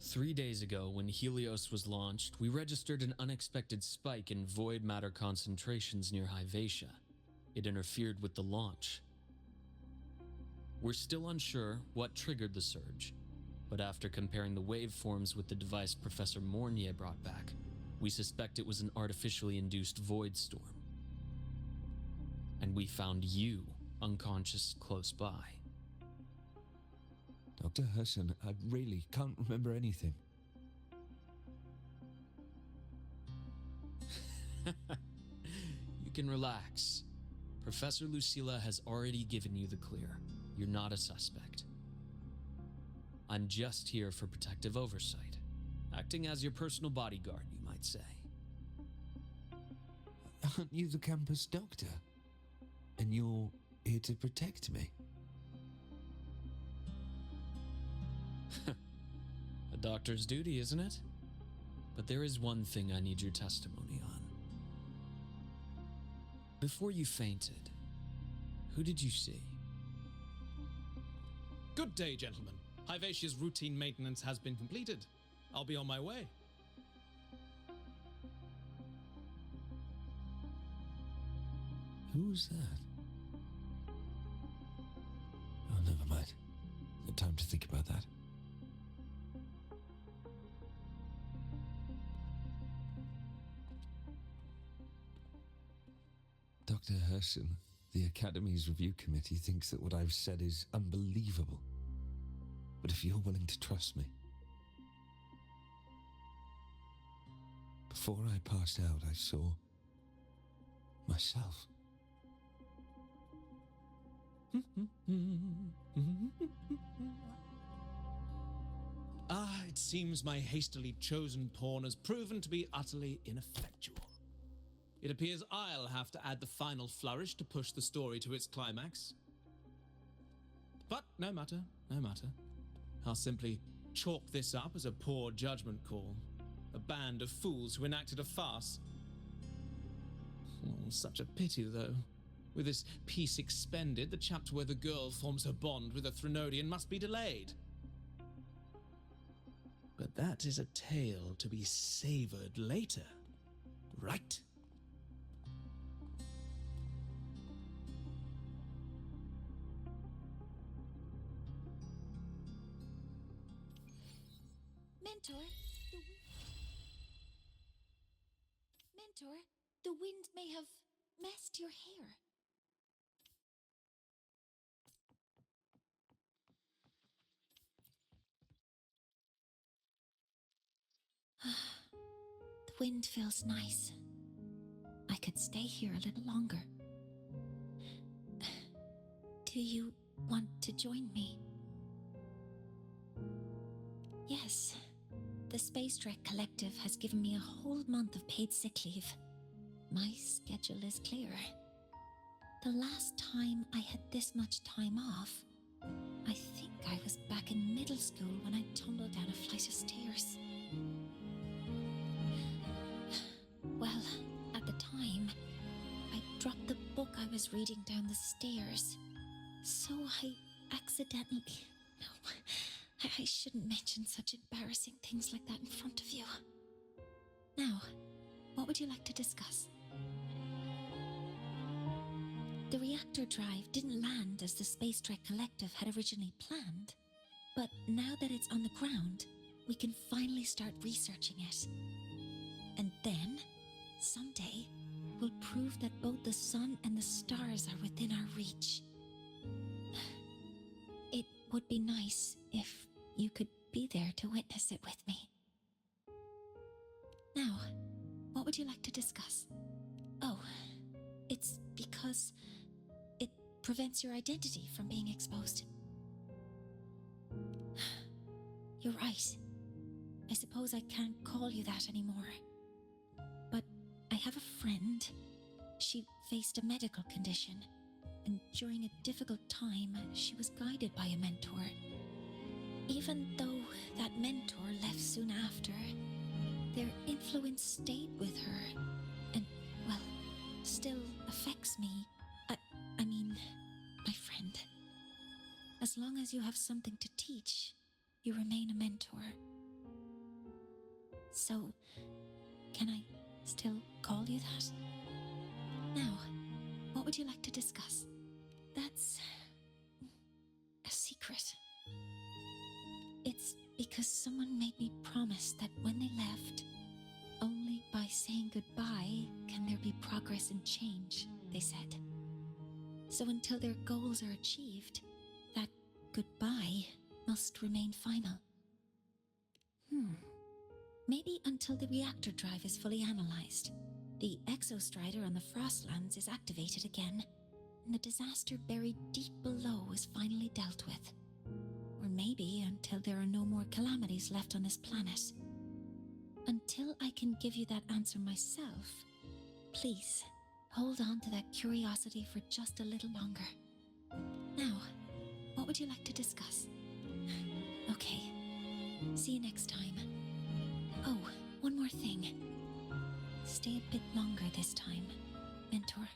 Three days ago, when Helios was launched, we registered an unexpected spike in void matter concentrations near Hyvatia. It interfered with the launch. We're still unsure what triggered the surge, but after comparing the waveforms with the device Professor Mornier brought back, we suspect it was an artificially induced void storm. And we found you unconscious close by. Dr. Herson, I really can't remember anything. You can relax. Professor Lucilla has already given you the clear. You're not a suspect. I'm just here for protective oversight, acting as your personal bodyguard, you might say. Aren't you the campus doctor? And you're here to protect me? A doctor's duty, isn't it? But there is one thing I need your testimony on. Before you fainted, who did you see? Good day, gentlemen. Hyvatia's routine maintenance has been completed. I'll be on my way. Who's that? Oh, never mind. No time to think about that. Dr. Herson, the Academy's review committee thinks that what I've said is unbelievable. But if you're willing to trust me... Before I passed out, I saw... myself. It seems my hastily chosen pawn has proven to be utterly ineffectual. It appears I'll have to add the final flourish to push the story to its climax. But no matter, no matter. I'll simply chalk this up as a poor judgment call. A band of fools who enacted a farce. Oh, such a pity, though. With this piece expended, the chapter where the girl forms her bond with a Threnodian must be delayed. But that is a tale to be savoured later, right? Mentor, the wind may have messed your hair. wind feels nice. I could stay here a little longer. Do you want to join me? Yes. The Space Trek Collective has given me a whole month of paid sick leave. My schedule is clear. The last time I had this much time off, I think I was back in middle school when I tumbled down a flight of stairs. Well, at the time, I dropped the book I was reading down the stairs. So I accidentally... No, I shouldn't mention such embarrassing things like that in front of you. Now, what would you like to discuss? The reactor drive didn't land as the Space Trek Collective had originally planned, but now that it's on the ground, we can finally start researching it. And then, someday, we'll prove that both the sun and the stars are within our reach. It would be nice if you could be there to witness it with me. Now, what would you like to discuss? Oh, it's because it prevents your identity from being exposed. You're right. I suppose I can't call you that anymore. But I have a friend. She faced a medical condition, and during a difficult time, she was guided by a mentor. Even though that mentor left soon after, their influence stayed with her, and, well, still affects me. I mean, my friend. As long as you have something to teach, you remain a mentor. So, can I still call you that? Now, what would you like to discuss? That's a secret. It's because someone made me promise that when they left, only by saying goodbye can there be progress and change, they said. So until their goals are achieved, that goodbye must remain final. Maybe until the reactor drive is fully analyzed, the exostrider on the Frostlands is activated again, and the disaster buried deep below is finally dealt with. Or maybe until there are no more calamities left on this planet. Until I can give you that answer myself, please hold on to that curiosity for just a little longer. Now, what would you like to discuss? Okay, see you next time. Oh, one more thing. Stay a bit longer this time, Mentor.